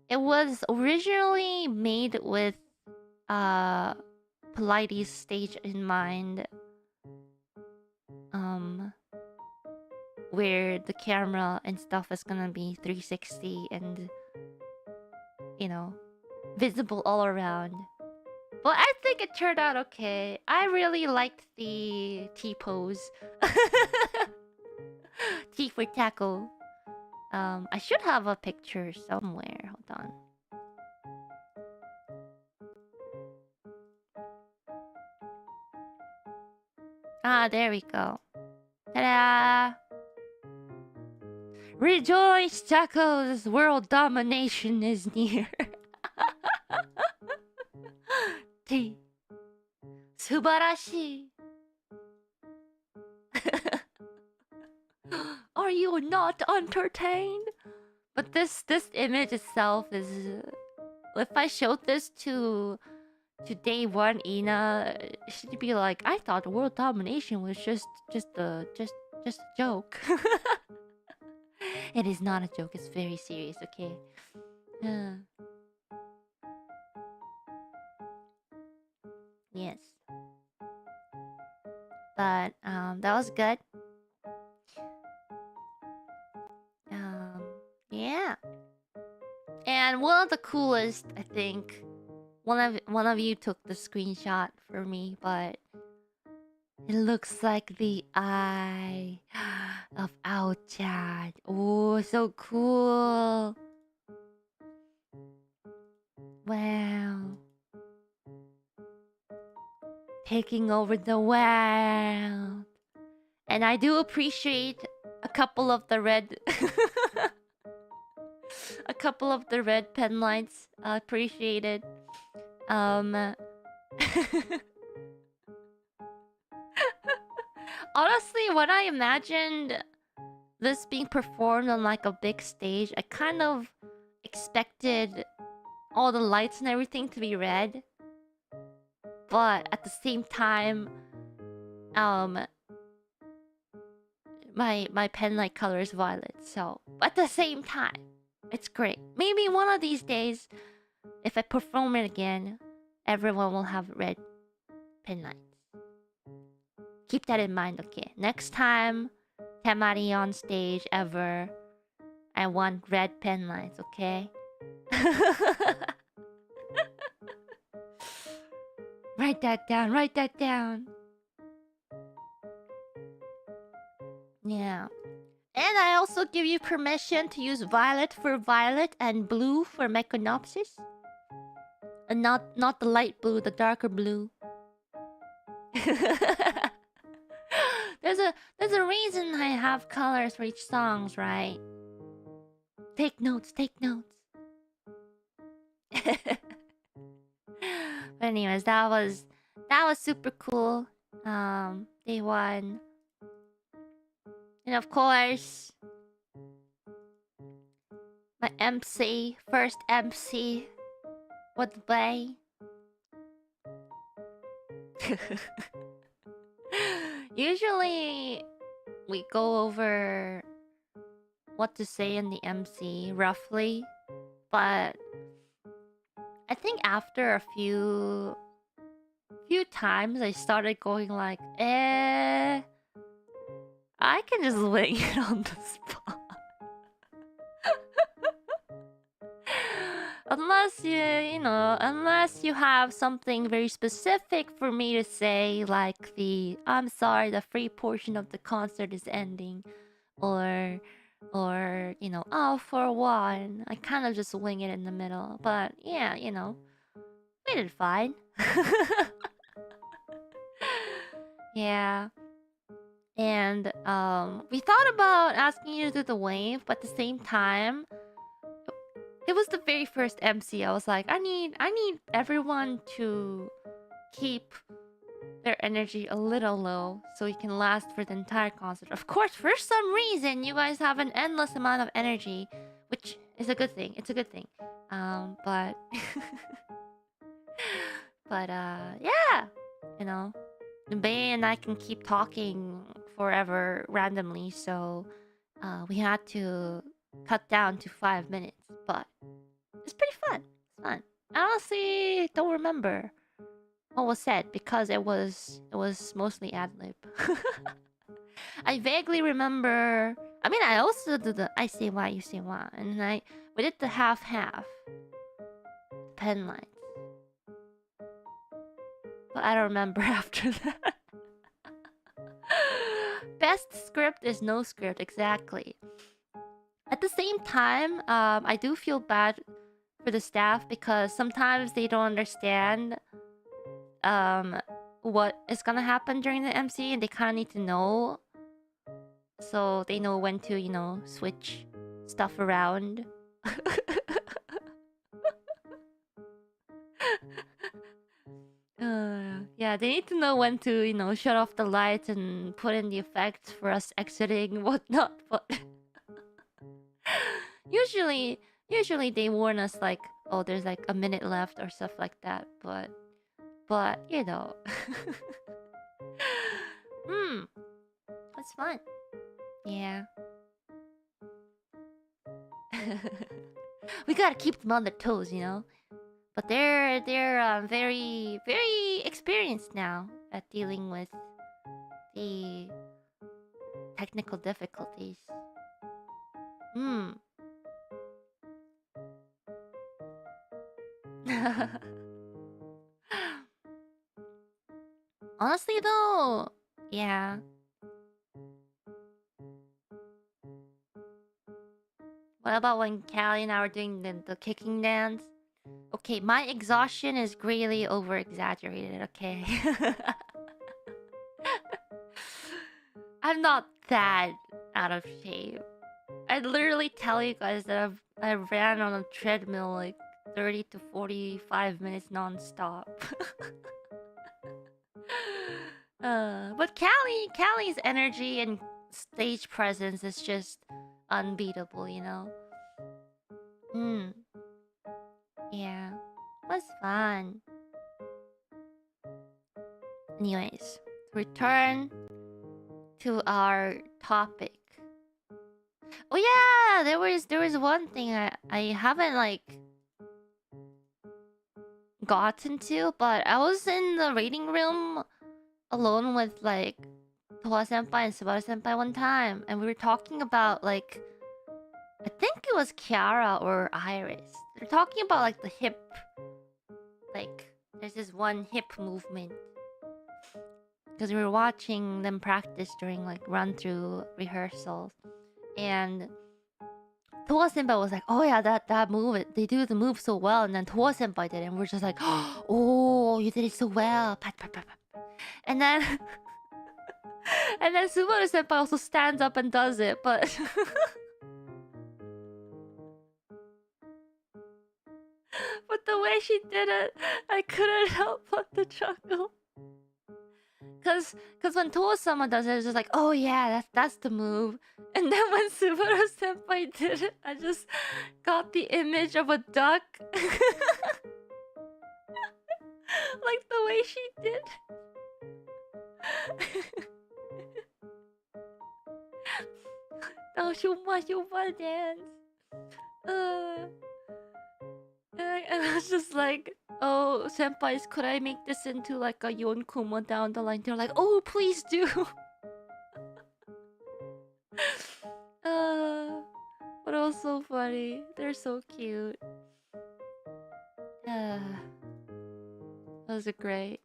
it was originally made with Polites stage in mind, where the camera and stuff is gonna be 360 and, you know, visible all around. But I think it turned out okay. I really liked the T pose. T for tackle. I should have a picture somewhere. Hold on. Ah, there we go. Ta-da! Rejoice, tacos! World domination is near. T. Subarashi. Are you not entertained? But this image itself is. If I showed this to day one Ina, she'd be like, "I thought world domination was just a joke." It is not a joke. It's very serious. Okay. Yes. But that was good. Yeah. And one of the coolest, I think, one of you took the screenshot for me, but it looks like the eye of Ao-chan. Oh, so cool. Wow. Taking over the world. And I do appreciate a couple of the red a couple of the red pen lights. I appreciate it. Honestly, when I imagined this being performed on like a big stage, I kind of expected all the lights and everything to be red. But at the same time, my pen light color is violet. So at the same time, it's great. Maybe one of these days, if I perform it again, everyone will have red pen lights. Keep that in mind, okay? Next time, Temari on stage ever, I want red pen lights, okay? Write that down, write that down. Yeah. And I also give you permission to use violet for violet and blue for Mechanopsis. And not the light blue, the darker blue. There's a reason I have colors for each songs, right? Take notes, take notes. But anyways, that was super cool. Day one, and of course, my MC, first MC, with the bay. Usually, we go over what to say in the MC roughly, but I think after a few times I started going like, I can just wing it on the spot. Unless unless you have something very specific for me to say, like I'm sorry, the free portion of the concert is ending, or oh, for one, I kind of just wing it in the middle. But yeah, we did fine. Yeah. And we thought about asking you to do the wave, but at the same time, it was the very first MC. I was like, I need everyone to keep their energy a little low so you can last for the entire concert. Of course, for some reason, you guys have an endless amount of energy, which is a good thing. It's a good thing. But yeah, Bay and I can keep talking forever randomly, so we had to cut down to 5 minutes. But it's pretty fun. It's fun. I honestly don't remember what was said because it was mostly ad lib. I vaguely remember. I mean, I also did the I say why, you say why, and we did the half pen lines. But I don't remember after that. Best script is no script, exactly. At the same time, I do feel bad for the staff because sometimes they don't understand what is gonna happen during the MC, and they kind of need to know, so they know when to switch stuff around. Yeah, they need to know when to shut off the lights and put in the effects for us exiting, whatnot. But usually they warn us like, oh, there's like a minute left or stuff like that. But that's fun. Yeah. We gotta keep them on their toes. But they're very very experienced now at dealing with the technical difficulties. Honestly though, yeah. What about when Callie and I were doing the kicking dance? Okay, my exhaustion is greatly over exaggerated, okay? I'm not that out of shape. I'd literally tell you guys that I ran on a treadmill like 30 to 45 minutes non-stop. But Callie's energy and stage presence is just unbeatable. Yeah. It was fun. Anyways, return to our topic. Oh yeah, there was one thing I haven't gotten to, but I was in the reading room alone with Toa senpai and Subaru senpai one time, and we were talking about I think it was Kiara or Iris. They're talking about the hip, there's this one hip movement. Because we were watching them practice during run through rehearsals, and Toa senpai was like, "Oh yeah, that move, they do the move so well." And then Toa senpai did it, and we're just like, "Oh, you did it so well!" Pat, pat, pat, pat. And then and then Subaru senpai also stands up and does it, but But the way she did it, I couldn't help but to chuckle. Cause when Toa-sama does it, it's just like, oh yeah, that's the move. And then when Subaru Senpai did it, I just got the image of a duck. Like the way she did. Oh, Shumba dance. And I was just like, oh, senpais, could I make this into like a Yonkuma down the line? They're like, oh, please do. But it was so funny. They're so cute. Those are great.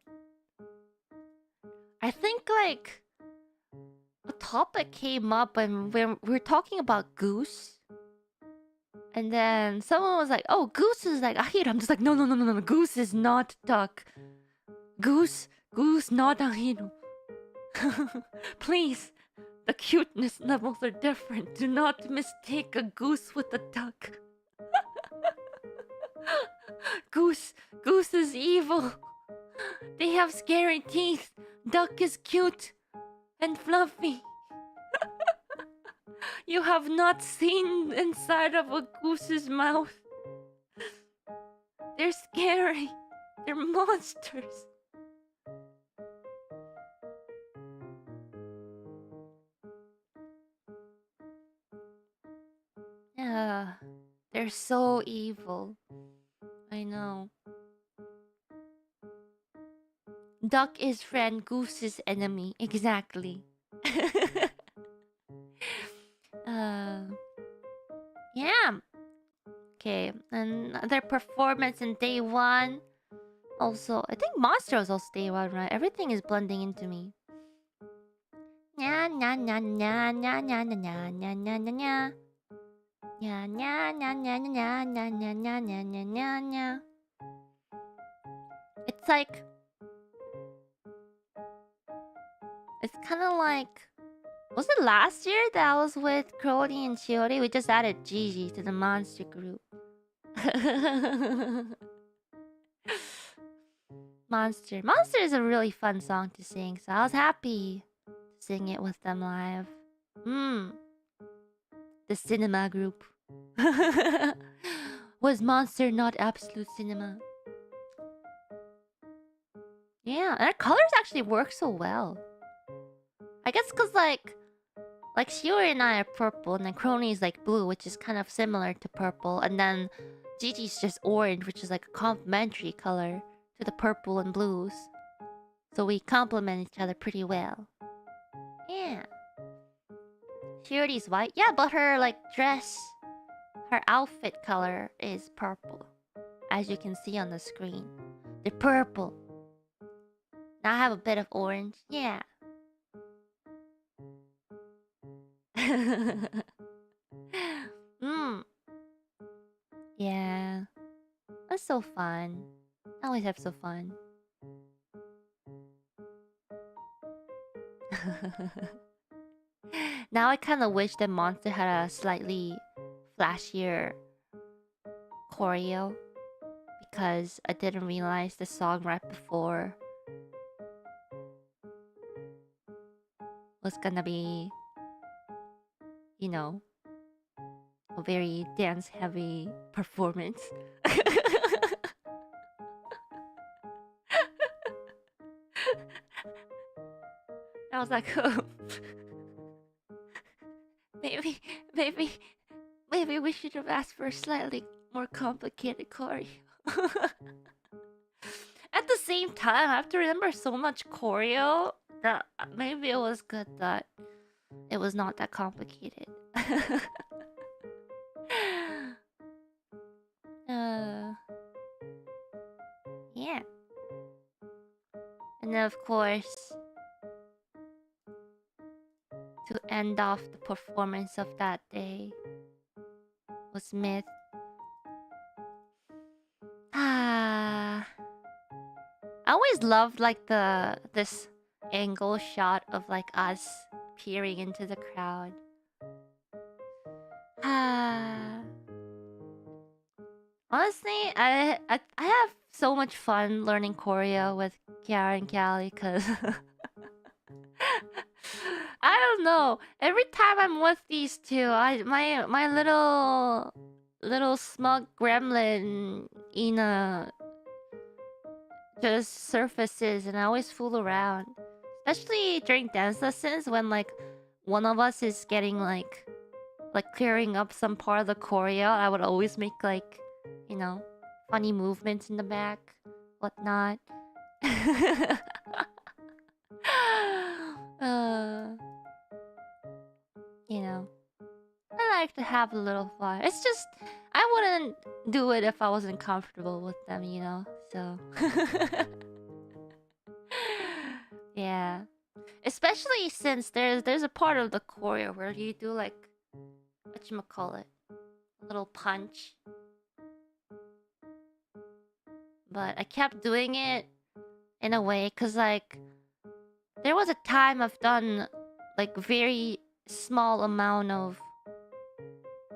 I think like a topic came up and we were talking about Goose. And then someone was like, oh, Goose is like Ahiru. I'm just like, no. Goose is not duck. Goose, not Ahiru. Please. The cuteness levels are different. Do not mistake a goose with a duck. Goose is evil. They have scary teeth. Duck is cute and fluffy. You have not seen inside of a goose's mouth. They're scary. They're monsters. Yeah, they're so evil. I know. Duck is friend, goose is enemy. Exactly. Yeah. Okay, another performance in day one. Also, I think Monster was also day one, right? Everything is blending into me. Nya nya nya nya nya nya nya nya nya nya nya. Nya nya nya nya nya nya nya nya nya nya nya nya. It's like... It's kind of like... Was it last year that I was with Crody and Shiori? We just added Gigi to the Monster group. Monster is a really fun song to sing, so I was happy to sing it with them live. The cinema group. Was Monster not absolute cinema? Yeah, and our colors actually work so well. I guess because like Shiori and I are purple, and then Crony is like blue, which is kind of similar to purple, and then Gigi's just orange, which is like a complementary color to the purple and blues. So we complement each other pretty well. Yeah. Shiori's white. Yeah, but her like dress, her outfit color is purple. As you can see on the screen. They're purple. Now I have a bit of orange. Yeah. Yeah. That's so fun. I always have so fun. Now I kind of wish that Monster had a slightly flashier choreo, because I didn't realize the song right before was gonna be, you know, a very dance heavy performance. I was like, oh. maybe we should have asked for a slightly more complicated choreo. At the same time, I have to remember so much choreo that maybe it was good that it was not that complicated. Yeah. And then of course, to end off the performance of that day was Myth. I always loved like this angle shot of like us peering into the crowd. Honestly, I have so much fun learning Koryo with Kiara and Callie because I don't know. Every time I'm with these two, my little smug gremlin Ina just surfaces, and I always fool around, especially during dance lessons when like one of us is getting like clearing up some part of the choreo. I would always make like, you know, funny movements in the back, whatnot. uh, you know, I like to have a little fun. It's just I wouldn't do it if I wasn't comfortable with them, you know. So yeah, especially since there's a part of the choreo where you do like whatchamacallit, a little punch. But I kept doing it in a way because like there was a time I've done like very small amount of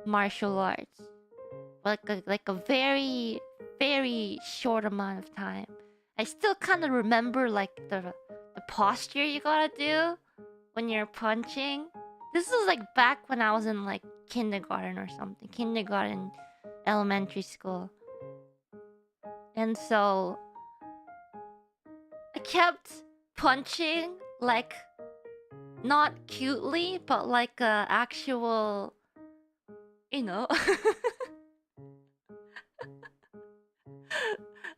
martial arts, like a very short amount of time. I still kind of remember like the posture you gotta do when you're punching. This was like back when I was in like kindergarten or something, kindergarten, elementary school, and so I kept punching like not cutely, but like a actual, you know,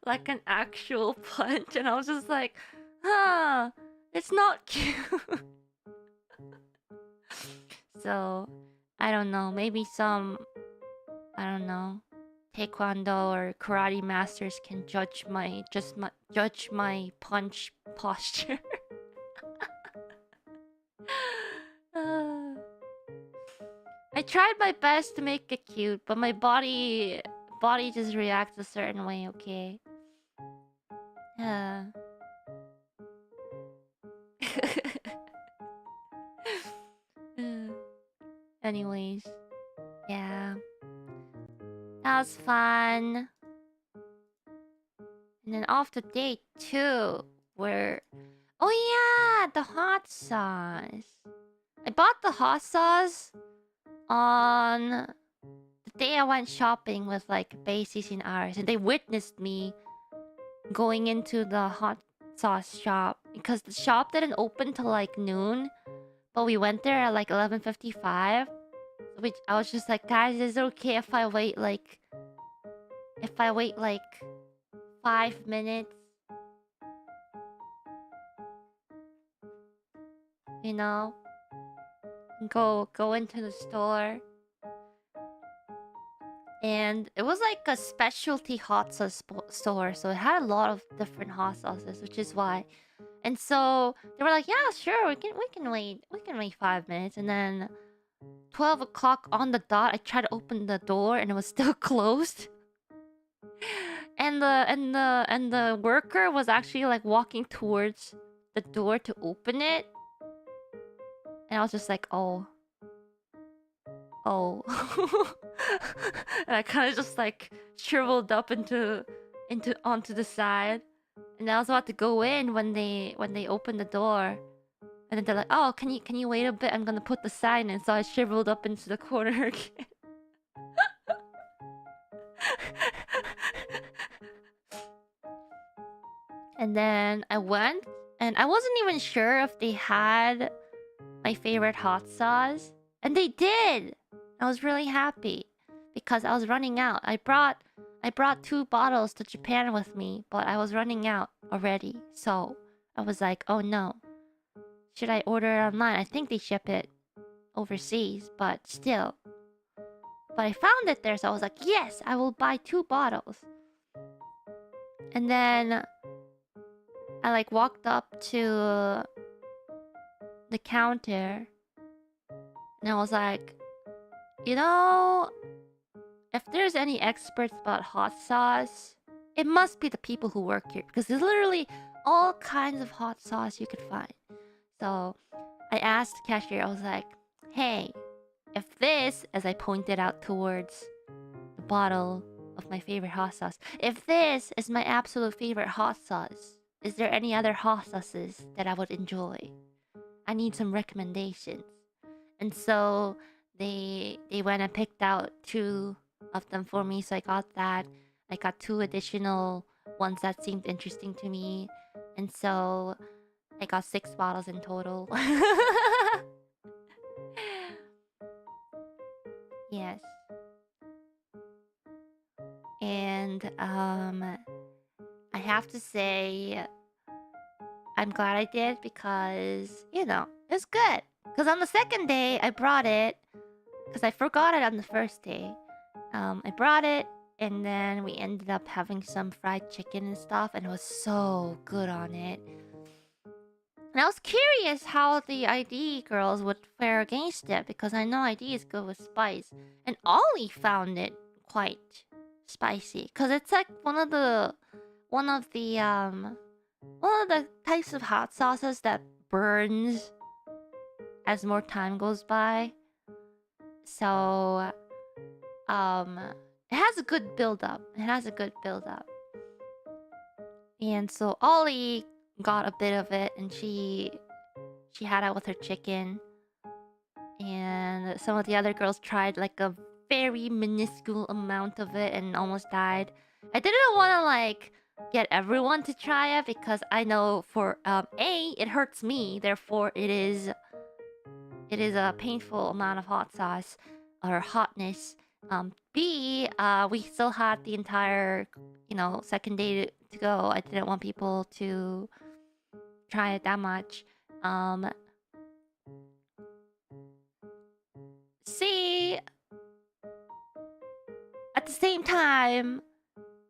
like an actual punch, and I was just like, huh, it's not cute. So I don't know, maybe some, I don't know, taekwondo or karate masters can judge my punch posture. Uh, I tried my best to make it cute, but my body just reacts a certain way, okay? Uh. Anyways, yeah. That was fun. And then off the date too, where oh yeah, the hot sauce. I bought the hot sauce on the day I went shopping with like Bases and Iris, and they witnessed me going into the hot sauce shop because the shop didn't open till like noon, but we went there at like 11:55. Which I was just like, guys, is it okay if I wait like 5 minutes? You know, go into the store. And it was like a specialty hot sauce store, so it had a lot of different hot sauces, which is why. And so they were like, "Yeah, sure, we can wait 5 minutes." And then 12 o'clock on the dot, I tried to open the door, and it was still closed. And the worker was actually like walking towards the door to open it, and I was just like, oh. And I kind of just like shriveled up into onto the side, and I was about to go in when they opened the door, and then they're like, "Oh, can you wait a bit? I'm gonna put the sign in." So I shriveled up into the corner again. And then I went, and I wasn't even sure if they had my favorite hot sauce, and they did. I was really happy because I was running out. I brought 2 bottles to Japan with me, but I was running out already. So I was like, "Oh no. Should I order it online?" I think they ship it overseas, but still. But I found it there, so I was like, "Yes, I will buy 2 bottles." And then I like walked up to the counter, and I was like, "You know, if there's any experts about hot sauce, it must be the people who work here, because there's literally all kinds of hot sauce you could find." So I asked the cashier, I was like, "Hey, if this," as I pointed out towards the bottle, of my favorite hot sauce. If this is my absolute favorite hot sauce, is there any other hot sauces that I would enjoy? I need some recommendations. And so they went and picked out 2 of them for me, so I got that. I got 2 additional ones that seemed interesting to me. And so I got 6 bottles in total. Yes. And I have to say I'm glad I did because, it's good. Because on the second day, I brought it because I forgot it on the first day. I brought it, and then we ended up having some fried chicken and stuff, and it was so good on it. And I was curious how the ID girls would fare against it because I know ID is good with spice, and Ollie found it quite spicy because it's like one of the types of hot sauces that burns as more time goes by. So it has a good build up. And so Ollie got a bit of it, and she had it with her chicken. And some of the other girls tried like a very minuscule amount of it and almost died. I didn't want to like get everyone to try it because I know for A, it hurts me, therefore it is a painful amount of hot sauce or hotness. B, we still had the entire, second day to go. I didn't want people to try it that much. C, at the same time,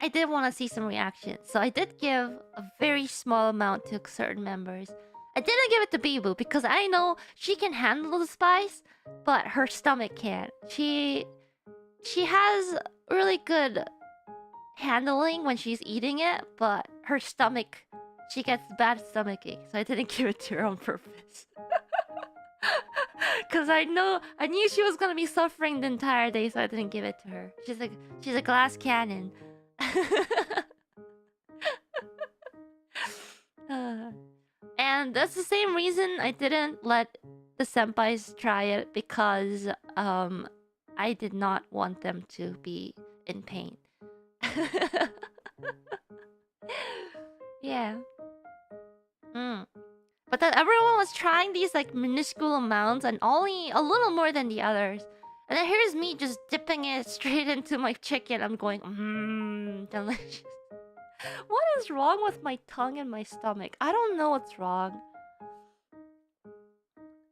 I did want to see some reactions, so I did give a very small amount to certain members. I didn't give it to Bibu because I know she can handle the spice, but her stomach can't. She has really good handling when she's eating it, but her stomach, she gets bad stomachache, so I didn't give it to her on purpose. Cause I knew she was gonna be suffering the entire day, so I didn't give it to her. She's a glass cannon. And that's the same reason I didn't let the senpais try it, because I did not want them to be in pain. Yeah. But then everyone was trying these like minuscule amounts and only a little more than the others. And then here's me just dipping it straight into my chicken. I'm going, delicious. What is wrong with my tongue and my stomach? I don't know what's wrong.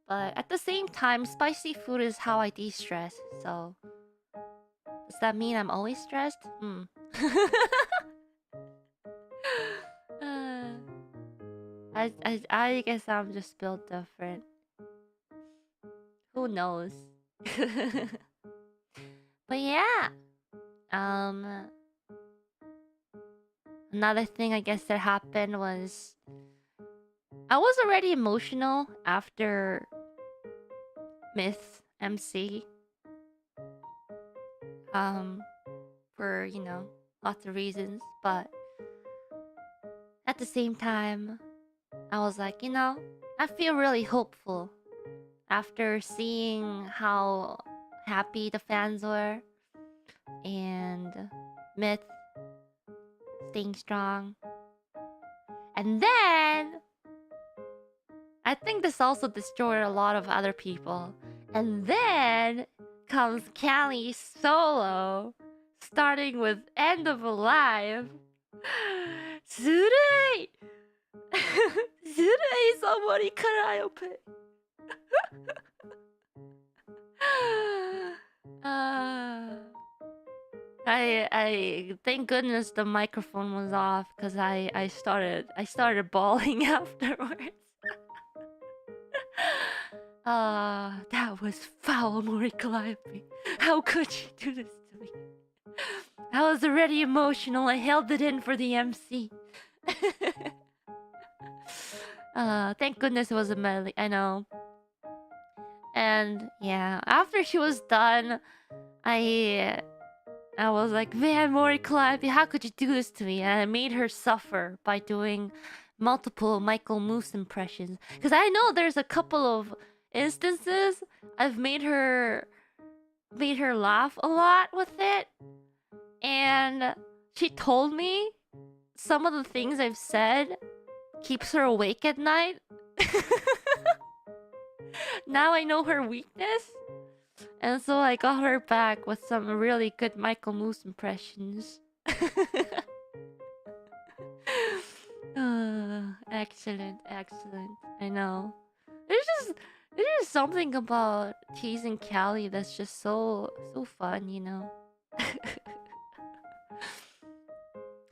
But at the same time, spicy food is how I de-stress. So, does that mean I'm always stressed? I guess I'm just built different. Who knows? But yeah. Another thing I guess that happened was I was already emotional after Myth MC. For, lots of reasons, but at the same time, I was like, I feel really hopeful after seeing how happy the fans were and Myth staying strong. And then I think this also destroyed a lot of other people. And then comes Callie's solo, starting with End of Alive. Zurei! Zurei, somebody karaoke. I thank goodness the microphone was off, because I started bawling afterwards. That was foul, Mori Calliope. How could you do this to me? I was already emotional. I held it in for the MC. Thank goodness it was a medley. I know. And yeah, after she was done, I I was like, man, Mori Calliope, how could you do this to me? And I made her suffer by doing multiple Michael Moose impressions. Because I know there's a couple of instances I've made her laugh a lot with it. And she told me some of the things I've said keeps her awake at night. Now I know her weakness. And so I got her back with some really good Michael Moose impressions. Excellent, excellent. I know. There's just something about teasing Callie that's just so fun, you know.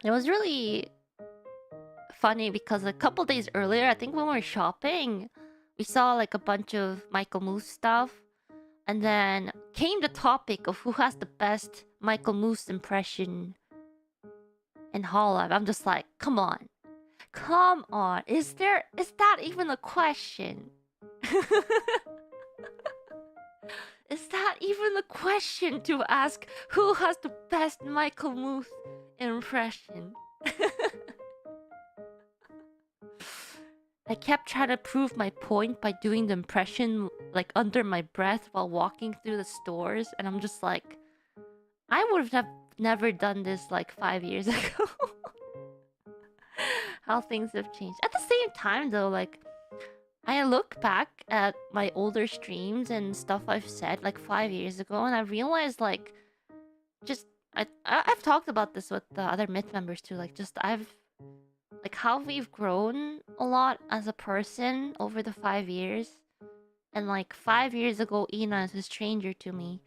It was really funny because a couple days earlier, I think when we were shopping, we saw like a bunch of Michael Moose stuff. And then came the topic of who has the best Michael Moose impression in hololive. I'm just like, come on. Come on. Is that even a question? Is that even a question to ask who has the best Michael Moose impression? I kept trying to prove my point by doing the impression like under my breath while walking through the stores, and I'm just like, I would have never done this like 5 years ago. How things have changed. At the same time though, like I look back at my older streams and stuff I've said like 5 years ago, and I realized like just I've talked about this with the other myth members too, like just like how we've grown a lot as a person over the 5 years. And like 5 years ago, Ina is a stranger to me.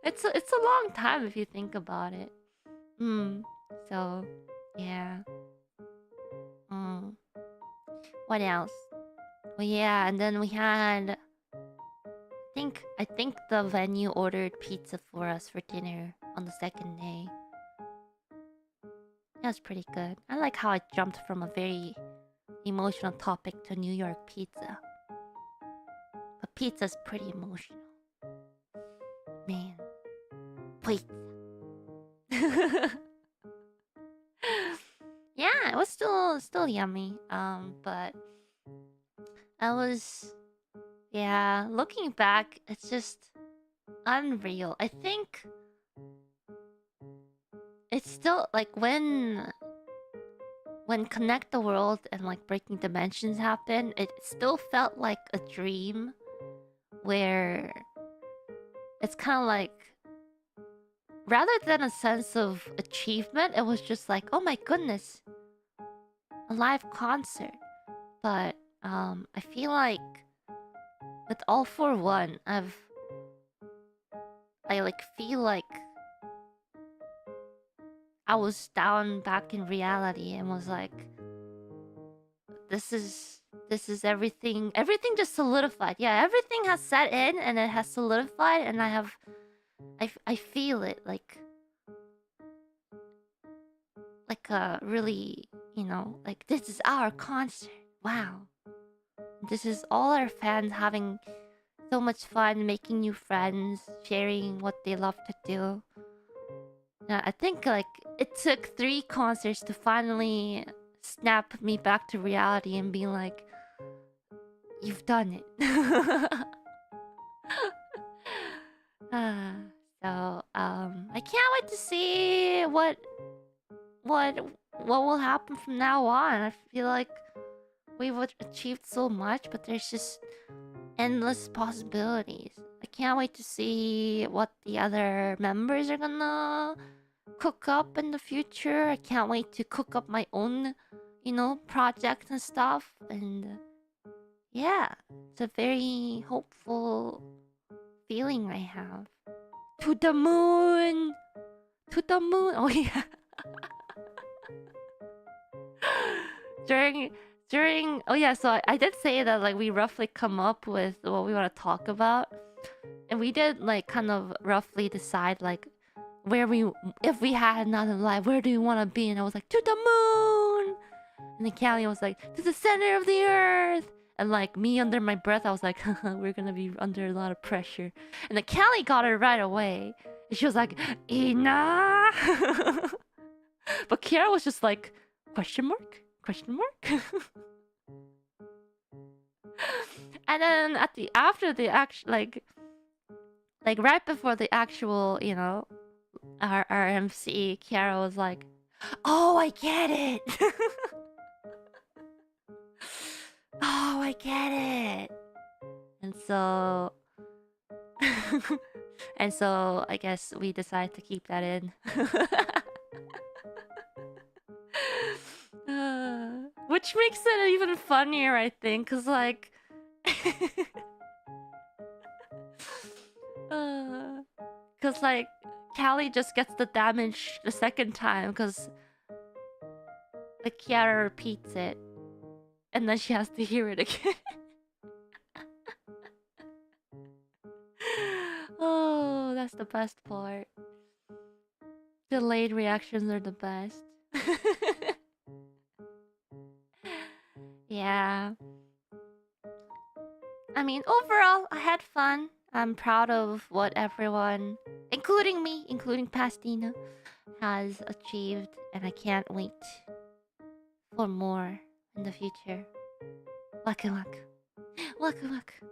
It's a long time if you think about it. So yeah. What else? Well, yeah, and then we had I think the venue ordered pizza for us for dinner on the second day. That was pretty good. I like how I jumped from a very emotional topic to New York pizza. But pizza's pretty emotional. Man. Pizza. Yeah, it was still yummy. But I was looking back, it's just unreal. I think it's still like when Connect the World and like Breaking Dimensions happened, it still felt like a dream where it's kind of like, rather than a sense of achievement, it was just like, oh my goodness, a live concert. But I feel like with All For One, I like feel like I was down back in reality and was like, this is everything. Everything just solidified. Yeah, everything has set in and it has solidified, and I feel it like a really, you know, like this is our concert. Wow. This is all our fans having so much fun, making new friends, sharing what they love to do. Yeah, I think like it took 3 concerts to finally snap me back to reality and be like, you've done it. So I can't wait to see what will happen from now on. I feel like we've achieved so much, but there's just endless possibilities. I can't wait to see what the other members are gonna cook up in the future. I can't wait to cook up my own, you know, projects and stuff. And yeah, it's a very hopeful feeling I have. To the moon! To the moon! Oh yeah. during oh yeah, so I did say that like we roughly come up with what we want to talk about, and we did like kind of roughly decide like if we had another life, where do you want to be? And I was like, to the moon. And then Callie was like, to the center of the earth. And like me under my breath, I was like, we're gonna be under a lot of pressure. And the Callie got it right away. And she was like, Ina. But Kiara was just like, question mark? Question mark? And then at the after the act like right before the actual, you know, our MC, Kiara was like, oh, I get it. Oh, I get it. And so and so I guess we decided to keep that in. Which makes it even funnier, I think, cause like cause like Callie just gets the damage the second time cause like Kiara repeats it. And then she has to hear it again. Oh, that's the best part. Delayed reactions are the best. Yeah. I mean, overall, I had fun. I'm proud of what everyone, including me, including Pastina, has achieved. And I can't wait for more in the future. Waku waku. Waku waku.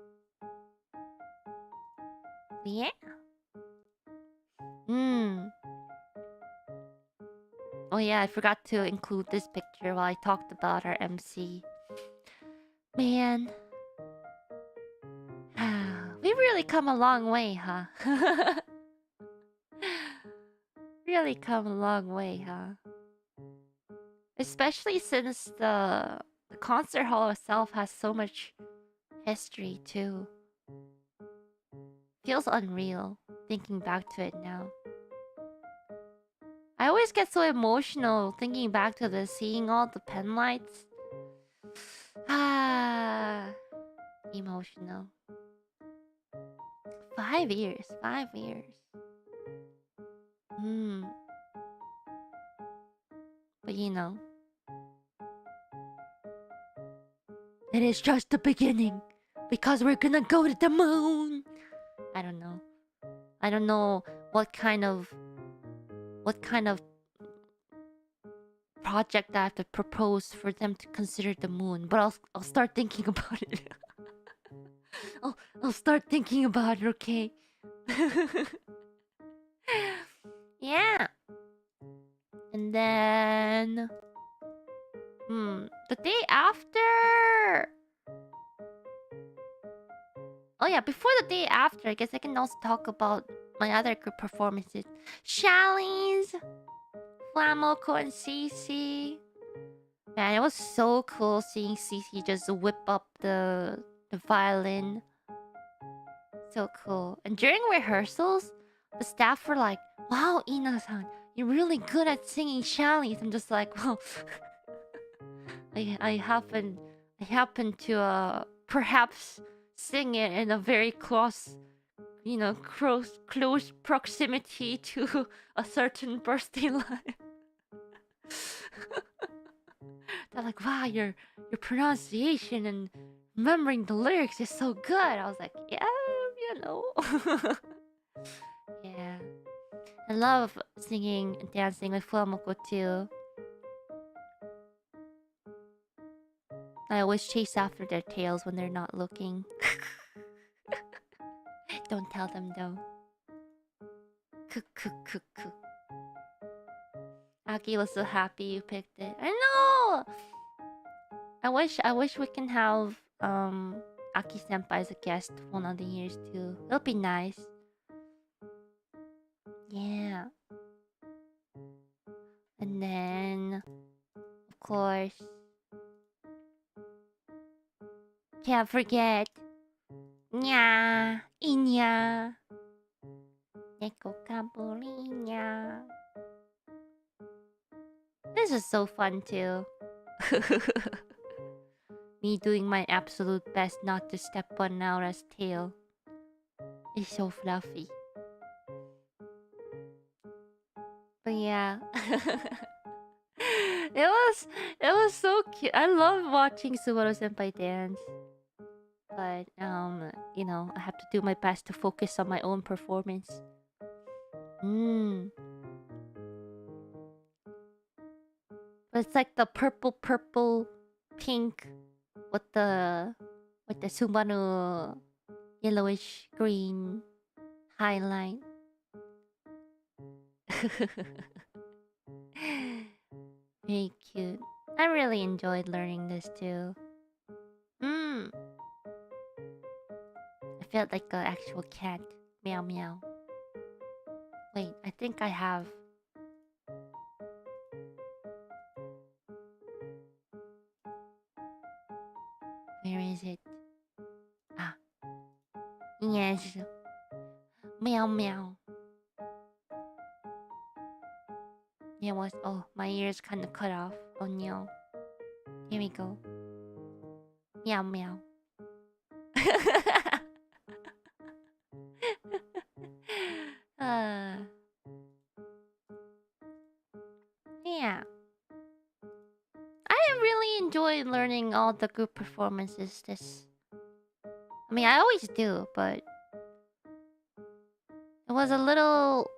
Yeah. Oh yeah, I forgot to include this picture while I talked about our MC. Man. We've really come a long way, huh? Really come a long way, huh? Especially since the concert hall itself has so much history too. Feels unreal thinking back to it now. I always get so emotional thinking back to this, seeing all the pen lights. Emotional. 5 years, 5 years. But you know, it is just the beginning because we're gonna go to the moon. I don't know. I don't know what kind of project I have to propose for them to consider the moon, but I'll start thinking about it. I'll start thinking about it, okay? Yeah. And then the day after. Oh yeah, before the day after, I guess I can also talk about my other group performances. Shally's, Flamoko, and Cece. Man, it was so cool seeing Cece just whip up the violin. So cool. And during rehearsals, the staff were like, wow, Ina-san, you're really good at singing Shally's. I'm just like, well, I happen to perhaps sing it in a very close, you know, close proximity to a certain birthday line. They're like, wow, your pronunciation and remembering the lyrics is so good. I was like, yeah, you know. Yeah. I love singing and dancing with Fuamoko too. I always chase after their tails when they're not looking. Don't tell them though. Aki was so happy you picked it. I know! I wish we can have Aki senpai as a guest one of the years too. It'll be nice. Yeah. And then of course, can't forget Nya Inya Neko Kampolinya. This is so fun too. Me doing my absolute best not to step on Naura's tail. It's so fluffy. But yeah. It was so cute. I love watching Subaru senpai dance. But you know, I have to do my best to focus on my own performance. Mm. But it's like the purple, pink with the Subaru yellowish green highlight. Very cute. I really enjoyed learning this too. Mm. I felt like an actual cat. Meow meow. Wait, I think I have. Where is it? Ah, yes. Meow meow. Yeah, was oh my ears kind of cut off. Oh no. Here we go. Meow meow. uh, yeah. I really enjoyed learning all the group performances. I mean, I always do, but it was a little.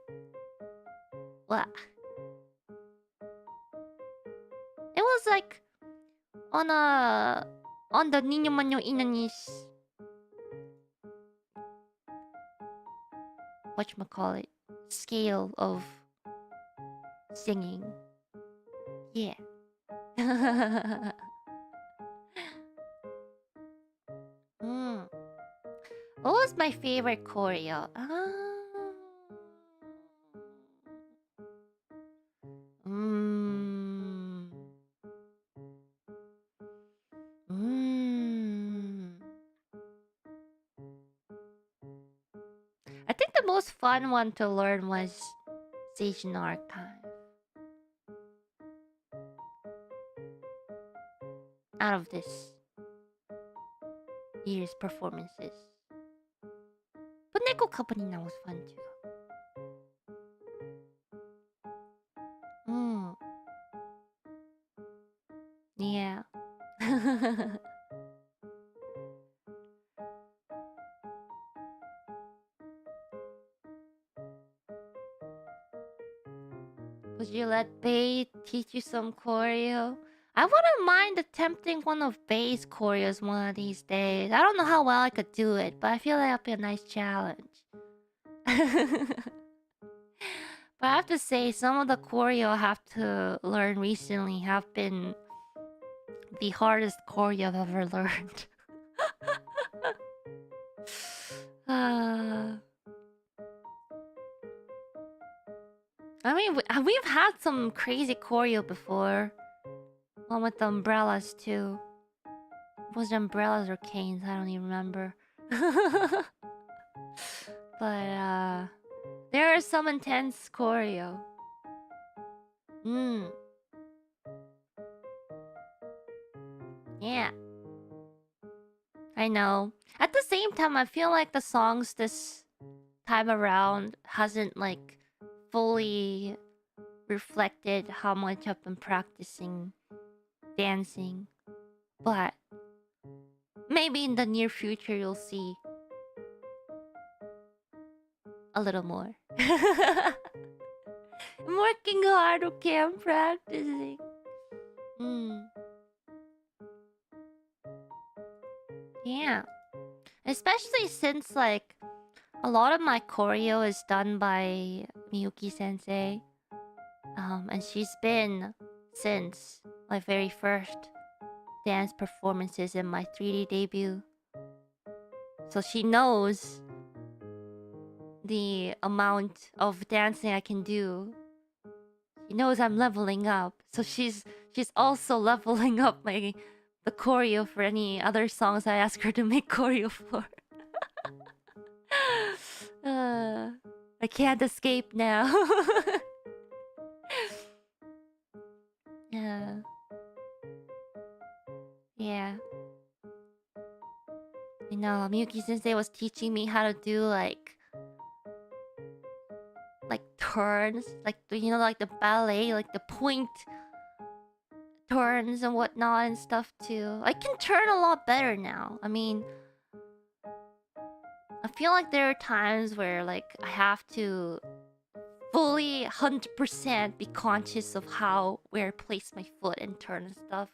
Well, it was like on the Ninomae Inani's whatchamacallit scale of singing. Yeah. mm. What was my favorite choreo? Mm. Mm. I think the most fun one to learn was Station Archive. Out of this year's performances. But Neko Kapanina was fun too. Mm. Yeah. Would you let Bae teach you some choreo? I wouldn't mind attempting one of Bae's choreos one of these days. I don't know how well I could do it, but I feel like that'd be a nice challenge. But I have to say, some of the choreo I have to learn recently have been the hardest choreo I've ever learned. I mean, we've had some crazy choreo before. One with the umbrellas too. Was it umbrellas or canes? I don't even remember. But there are some intense choreo. Yeah. I know. At the same time, I feel like the songs this time around hasn't like fully reflected how much I've been practicing dancing. But maybe in the near future you'll see a little more. I'm working hard, okay? I'm practicing. Yeah. Especially since like a lot of my choreo is done by Miyuki sensei. And she's been since my very first dance performances in my 3D debut. So she knows the amount of dancing I can do. She knows I'm leveling up. So she's also leveling up the choreo for any other songs I ask her to make choreo for. I can't escape now. Yeah. Yeah. You know, Miyuki Sensei was teaching me how to do like turns, like like the ballet, like the point turns and whatnot and stuff too. I can turn a lot better now. I mean, feel like there are times where like I have to fully 100% be conscious of how where I place my foot and turn and stuff.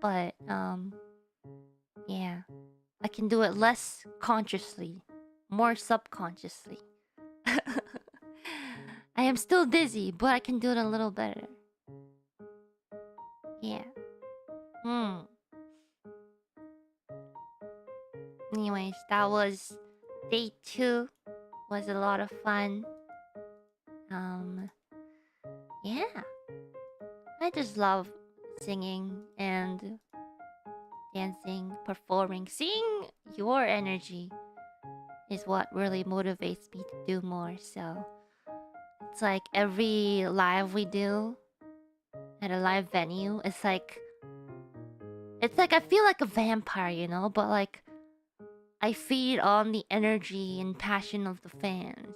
But yeah, I can do it less consciously, more subconsciously. I am still dizzy, but I can do it a little better. Yeah. Anyways, that was day 2. Was a lot of fun. Yeah. I just love singing and dancing, performing. Seeing your energy is what really motivates me to do more. So it's like every live we do at a live venue, it's like I feel like a vampire, you know, but like I feed on the energy and passion of the fans.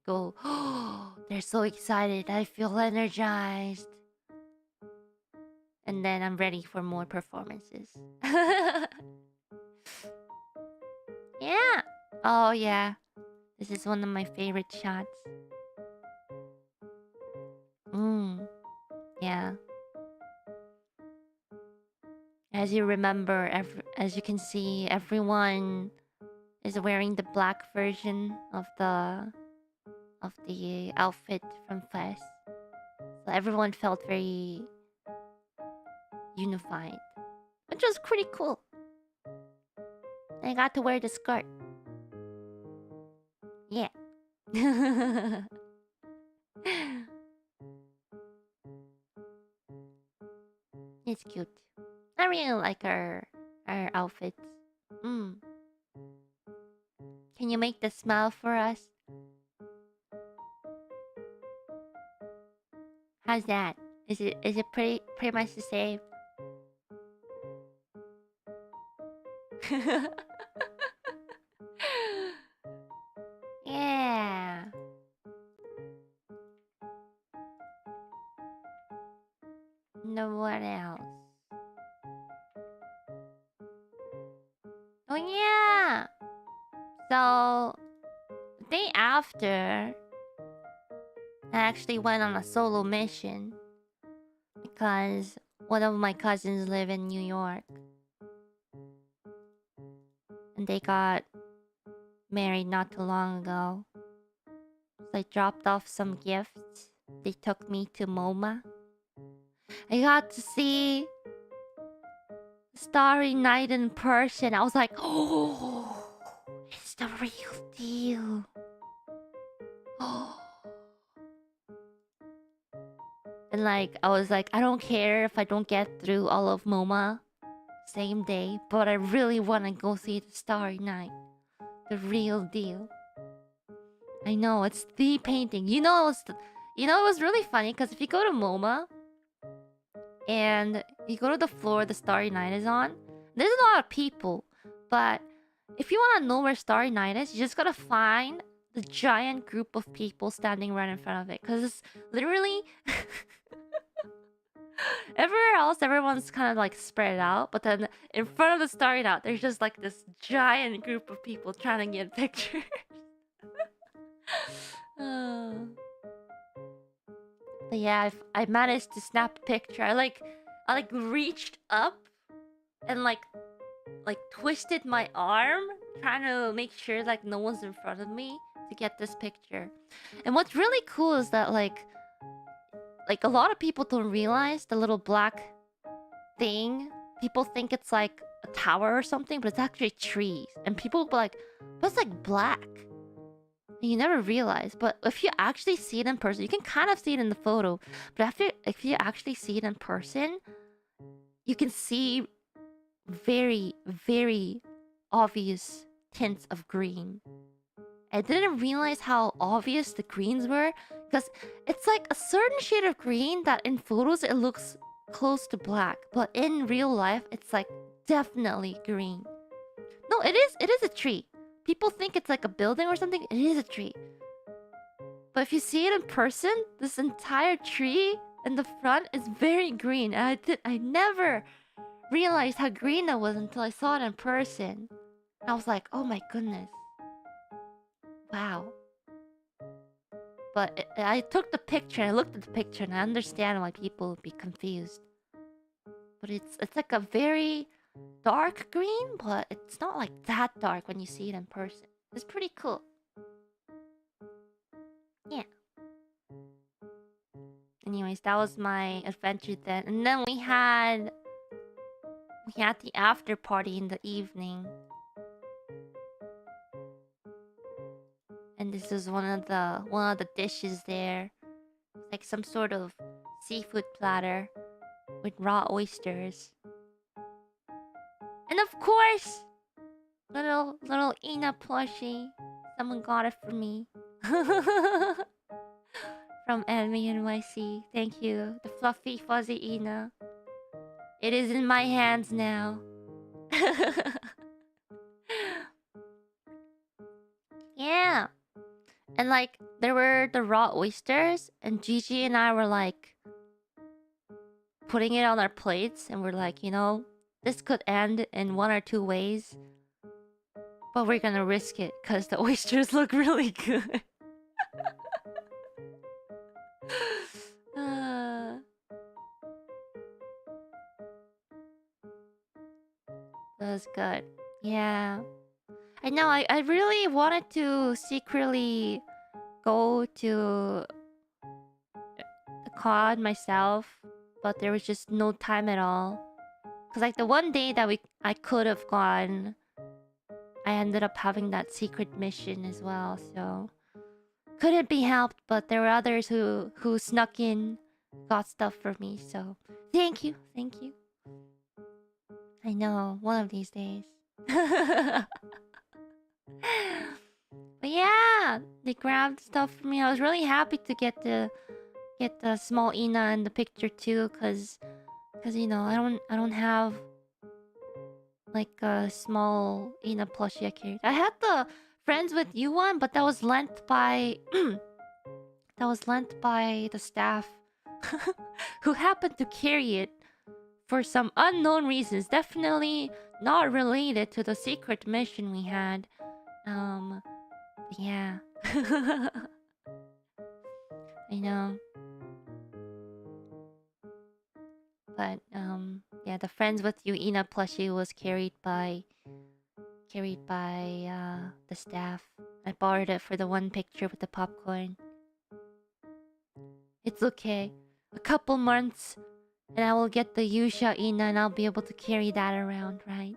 Go, oh, they're so excited. I feel energized. And then I'm ready for more performances. Yeah. Oh, yeah. This is one of my favorite shots. Yeah. As you remember, as you can see, everyone is wearing the black version of the outfit from Fest. So everyone felt very unified, which was pretty cool. And I got to wear the skirt. Yeah. It's cute. I really like our outfits. Can you make the smile for us? How's that? Is it pretty much the same? Yeah. No one else. Oh yeah. So the day after, I actually went on a solo mission because one of my cousins live in New York. And they got married not too long ago. So I dropped off some gifts. They took me to MoMA. I got to see Starry Night in person. I was like, oh, it's the real deal. Oh. And like, I was like, I don't care if I don't get through all of MoMA same day, but I really want to go see the Starry Night. The real deal. I know, it's the painting. You know, it was really funny because if you go to MoMA and you go to the floor the Starry Night is on, there's a lot of people. But if you want to know where Starry Night is, you just gotta find the giant group of people standing right in front of it. Because it's literally... Everywhere else, everyone's kind of like spread out. But then in front of the Starry Night, there's just like this giant group of people trying to get pictures. But yeah, I managed to snap a picture. I reached up and like twisted my arm, trying to make sure like no one's in front of me to get this picture. And what's really cool is that like a lot of people don't realize the little black thing. People think it's like a tower or something, but it's actually trees. And people will be like, but it's like black. And you never realize. But if you actually see it in person, you can kind of see it in the photo. But if you actually see it in person, you can see very, very obvious tints of green. I didn't realize how obvious the greens were, because it's like a certain shade of green that in photos it looks close to black, but in real life it's like definitely green. No, it is a tree. People think it's like a building or something. It is a tree. But if you see it in person, this entire tree in the front is very green. And I never realized how green it was until I saw it in person. I was like, oh my goodness. Wow. But I took the picture, I looked at the picture, and I understand why people would be confused. But it's like a very dark green, but it's not like that dark when you see it in person. It's pretty cool. Yeah. Anyways, that was my adventure then. And then we had the after party in the evening. And this is one of the dishes there. It's like some sort of seafood platter with raw oysters. And of course, little Ina plushie. Someone got it for me. From Anime NYC. Thank you. The fluffy fuzzy Ina. It is in my hands now. Yeah. And like there were the raw oysters, and Gigi and I were like putting it on our plates, and we're like, this could end in one or two ways, but we're gonna risk it because the oysters look really good. uh, that was good. Yeah. I know, I really wanted to secretly go to the con myself, but there was just no time at all. Cause like the one day that I could have gone, I ended up having that secret mission as well, so couldn't be helped. But there were others who snuck in, got stuff for me. So thank you, thank you. I know, one of these days. But yeah, they grabbed stuff for me. I was really happy to get the small Ina in the picture too, cause I don't have like a small Ina plushie I carried. I had the Friends with You one, but that was lent by the staff who happened to carry it for some unknown reasons. Definitely not related to the secret mission we had. Yeah. I know. But yeah, the Friends with You Ina plushie was carried by the staff. I borrowed it for the one picture with the popcorn. It's okay. A couple months and I will get the Yusha Ina and I'll be able to carry that around, right?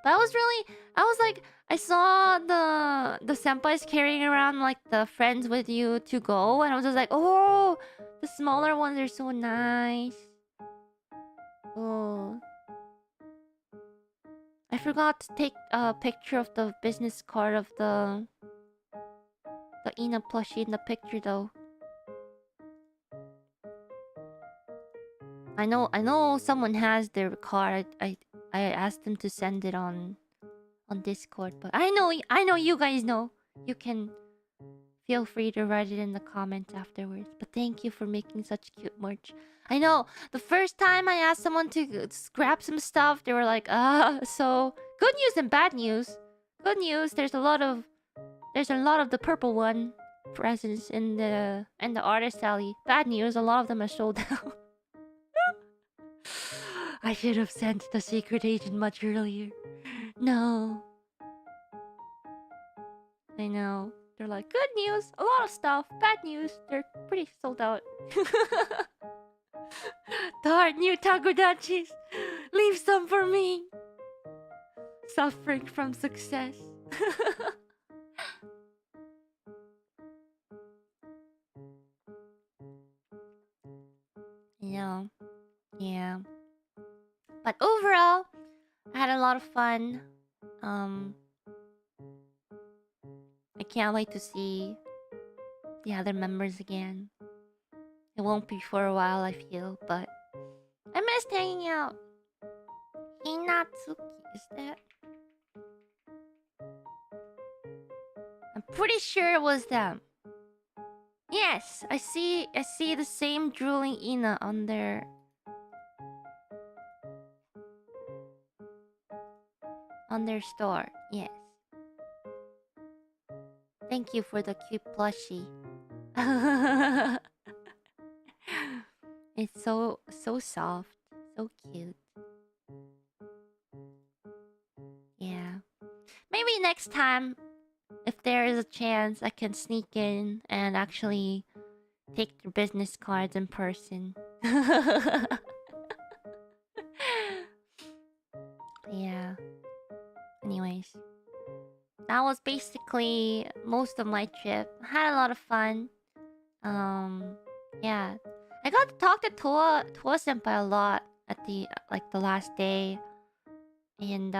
But I was like, I saw the senpais carrying around like the Friends with You to go, and I was just like, oh, the smaller ones are so nice. Oh, I forgot to take a picture of the business card of the Ina plushie in the picture though. I know someone has their card. I asked them to send it on Discord, but I know you guys know. You can feel free to write it in the comments afterwards. But thank you for making such cute merch. I know the first time I asked someone to grab some stuff, they were like, so good news and bad news. Good news, there's a lot of the purple one presents in the artist alley. Bad news, a lot of them are sold out. I should have sent the secret agent much earlier. No. I know. They're like, good news, a lot of stuff. Bad news, they're pretty sold out. Darn new Takodachis. Leave some for me. Suffering from success. You know. Yeah. But overall, I had a lot of fun. I can't wait to see the other members again. It won't be for a while, I feel, but I missed hanging out. Inatsuki, is that? I'm pretty sure it was them. Yes, I see the same drooling Ina on there. on their store. Yes. Thank you for the cute plushie. It's so soft, so cute. Yeah. Maybe next time, if there is a chance, I can sneak in and actually take your business cards in person. Yeah. Anyways, that was basically most of my trip. I had a lot of fun. Yeah. I got to talk to Toa Senpai a lot at the the last day. And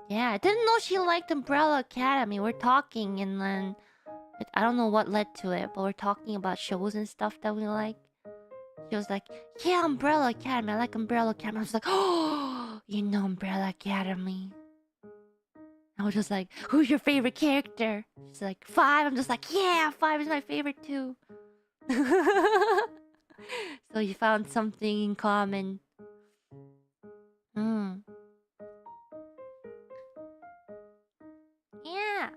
yeah, I didn't know she liked Umbrella Academy. We're talking and then I don't know what led to it, but we're talking about shows and stuff that we like. She was like, "Yeah, Umbrella Academy. I like Umbrella Academy." I was like, "Oh, you know Umbrella Academy." I was just like, "Who's your favorite character?" She's like, "Five." I'm just like, "Yeah, Five is my favorite too." So you found something in common. Mm. Yeah.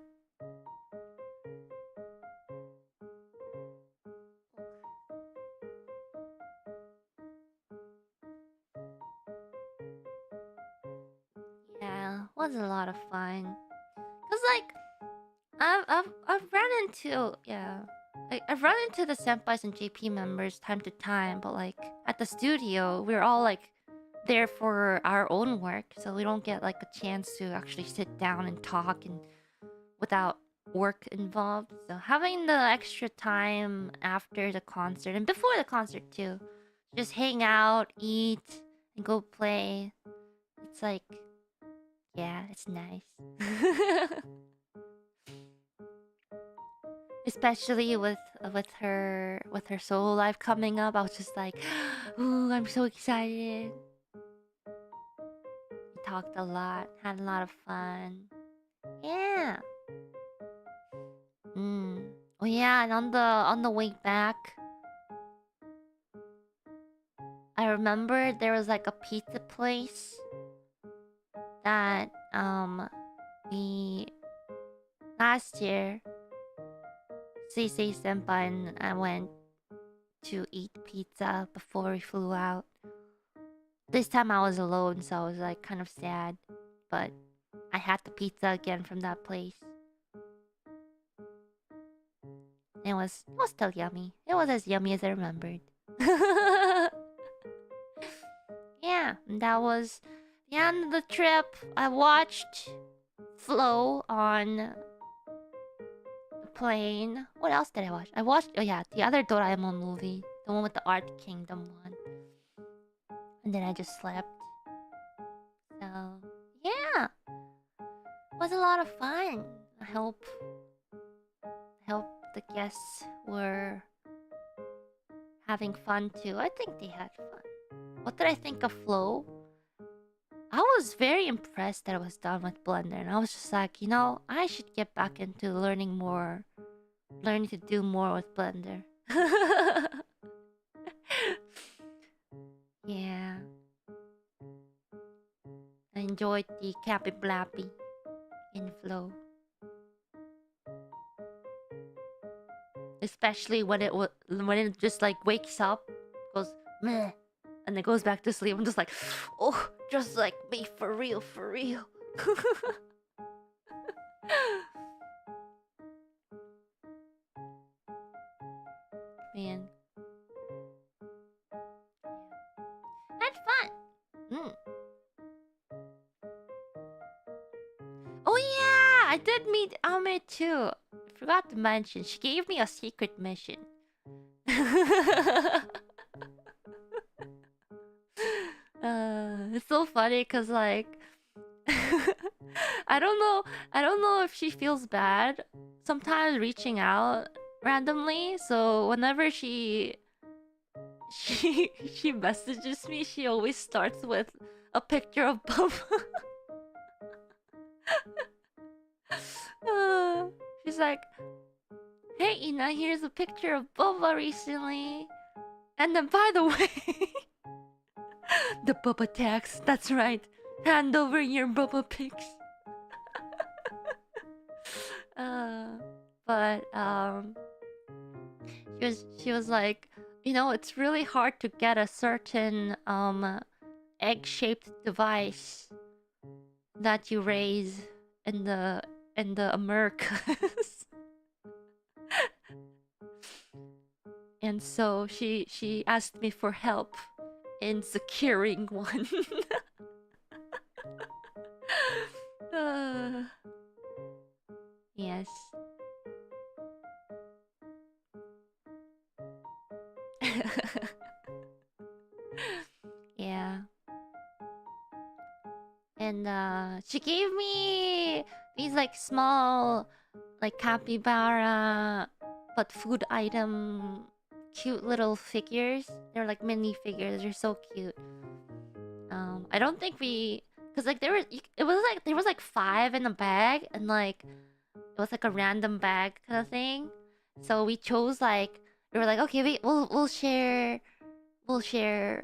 Yeah, was a lot of fun. Cause like I've run into I've run into the senpais and JP members time to time, but like at the studio, we're all like there for our own work, so we don't get like a chance to actually sit down and talk and without work involved. So having the extra time after the concert and before the concert too, just hang out, eat, and go play. It's like, yeah, it's nice. Especially with her solo life coming up, I was just like, ooh, I'm so excited. We talked a lot, had a lot of fun. Yeah. Mm. Oh yeah, and on the way back, I remember there was like a pizza place that we last year Sisei Senpai and I went to eat pizza before we flew out. This time I was alone, so I was like kind of sad, but I had the pizza again from that place. It was still yummy. It was as yummy as I remembered. Yeah, and that was the end of the trip. I watched Flow on the plane. What else did I watch? I watched, oh yeah, the other Doraemon movie, the one with the Art Kingdom one. And then I just slept. So yeah, it was a lot of fun. I hope the guests were having fun too. I think they had fun. What did I think of Flow? I was very impressed that I was done with Blender, and I was just like, I should get back into learning to do more with Blender. Yeah, I enjoyed the Cappy Blappy in Flow, especially when it just like wakes up, goes meh, and then goes back to sleep. I'm just like, oh, just like me for real, for real. Man, had fun. Mm. Oh yeah, I did meet Ame too. I forgot to mention, she gave me a secret mission. It's so funny because like I don't know if she feels bad sometimes reaching out randomly. So whenever she messages me, she always starts with a picture of Bubba. She's like, "Hey Ina, here's a picture of Bubba recently." And then by the way, the Bubba tax. That's right. Hand over your Bubba pics. But she was like, it's really hard to get a certain egg-shaped device that you raise in the Americas. And so she asked me for help in securing one. uh, yes. Yeah. And she gave me these like small like capybara but food item cute little figures. They're like mini figures. They're so cute. I don't think we, cuz like it was like there was like 5 in a bag, and like it was like a random bag kind of thing. So we chose like, we were like, okay, we'll share, we'll share,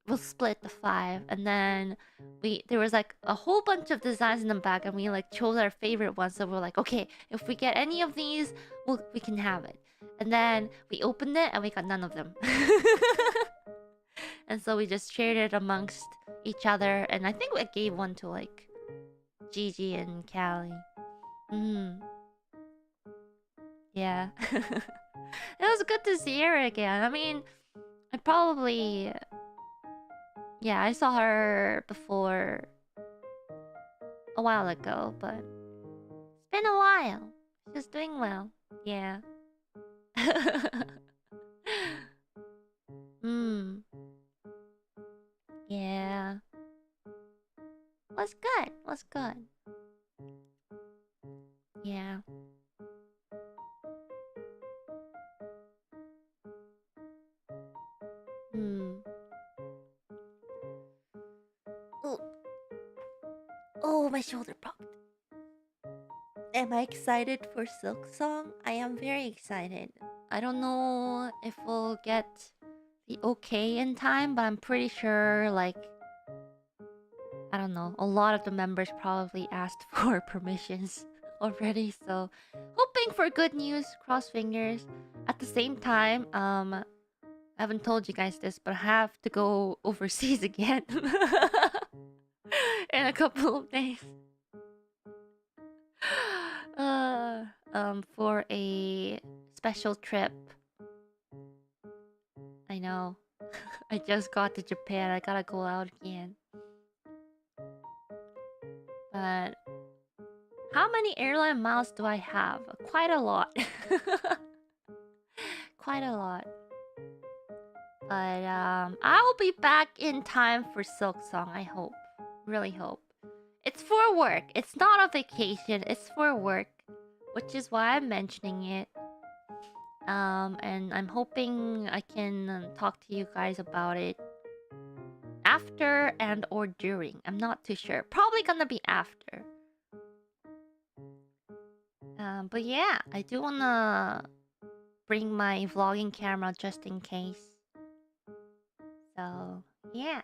we'll split the 5, and then there was like a whole bunch of designs in the bag, and we like chose our favorite ones. So we're like, okay, if we get any of these, we can have it. And then we opened it and we got none of them. And so we just shared it amongst each other, and I think I gave one to like Gigi and Callie. Mm. Yeah. It was good to see her again. I mean, I probably... Yeah, I saw her before a while ago, but it's been a while. She's doing well. Yeah. Hmm. Yeah. Was good. Was good. Yeah. Hmm. Oh, oh, my shoulder popped. Am I excited for Silk Song? I am very excited. I don't know if we'll get the okay in time, but I'm pretty sure, like, I don't know, a lot of the members probably asked for permissions already, so hoping for good news, cross fingers. At the same time, I haven't told you guys this, but I have to go overseas again in a couple of days. For a special trip. I know. I just got to Japan. I gotta go out again. But how many airline miles do I have? Quite a lot. Quite a lot. But I'll be back in time for Silk Song, I hope. Really hope. It's for work. It's not a vacation. It's for work, which is why I'm mentioning it. And I'm hoping I can talk to you guys about it after and or during. I'm not too sure. Probably gonna be after. But yeah, I do wanna bring my vlogging camera just in case. So yeah,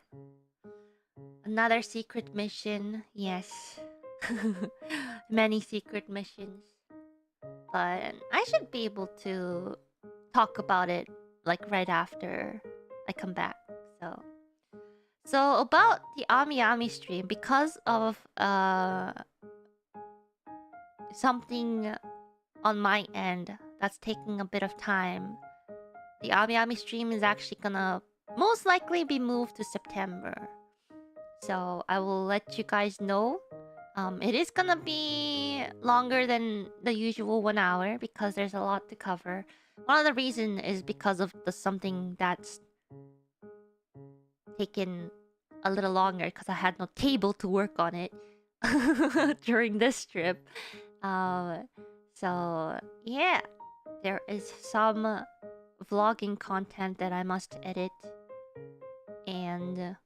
another secret mission. Yes, many secret missions. But I should be able to talk about it like right after I come back. So about the Ami stream, because of something on my end that's taking a bit of time, the Ami stream is actually gonna most likely be moved to September. So I will let you guys know. It is gonna be longer than the usual 1 hour because there's a lot to cover. One of the reasons is because of the something that's taken a little longer because I had no table to work on it during this trip. So yeah, there is some vlogging content that I must edit, and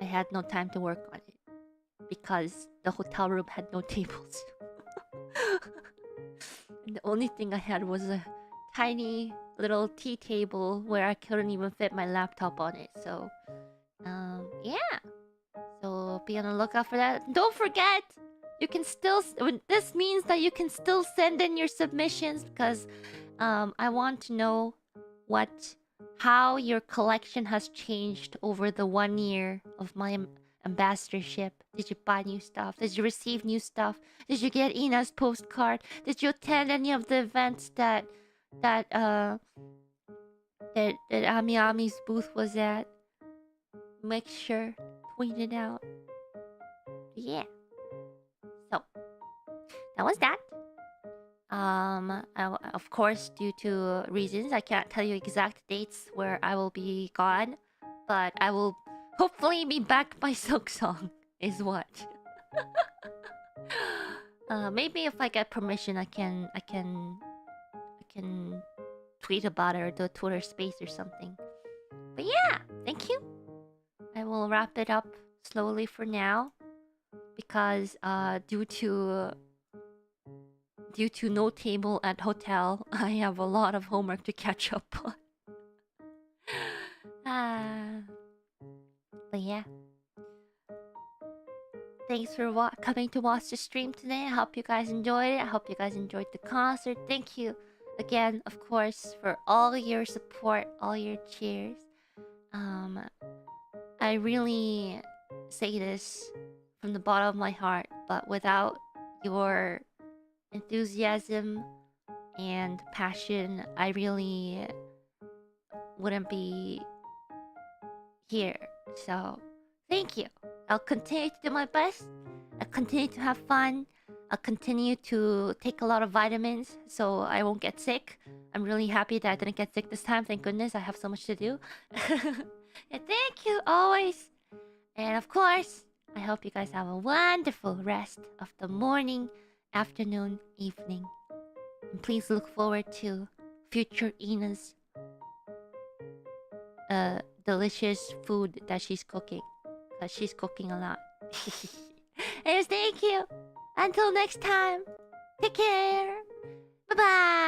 I had no time to work on it because the hotel room had no tables. And the only thing I had was a tiny little tea table where I couldn't even fit my laptop on it. So Yeah. So be on the lookout for that. Don't forget, you can still. This means that you can still send in your submissions because I want to know how your collection has changed over the 1 year of my ambassadorship. Did you buy new stuff? Did you receive new stuff? Did you get Ina's postcard? Did you attend any of the events that that Ami Ami's booth was at? Make sure tweet it out. Yeah. So that was that. Of course, due to reasons, I can't tell you exact dates where I will be gone, but I will hopefully be back by Silk Song. Is what. Maybe if I get permission, I can tweet about it or do a Twitter space or something. But yeah, thank you. I will wrap it up slowly for now because due to no table at hotel, I have a lot of homework to catch up on. But yeah. Thanks for coming to watch the stream today. I hope you guys enjoyed it. I hope you guys enjoyed the concert. Thank you again, of course, for all your support, all your cheers. I really say this from the bottom of my heart, but without your enthusiasm and passion, I really wouldn't be here. So, thank you. I'll continue to do my best. I'll continue to have fun. I'll continue to take a lot of vitamins so I won't get sick. I'm really happy that I didn't get sick this time. Thank goodness. I have so much to do. And thank you always. And of course, I hope you guys have a wonderful rest of the morning, afternoon, evening. And please look forward to future Ina's delicious food that she's cooking. Because she's cooking a lot. Anyways, thank you. Until next time. Take care. Bye-bye.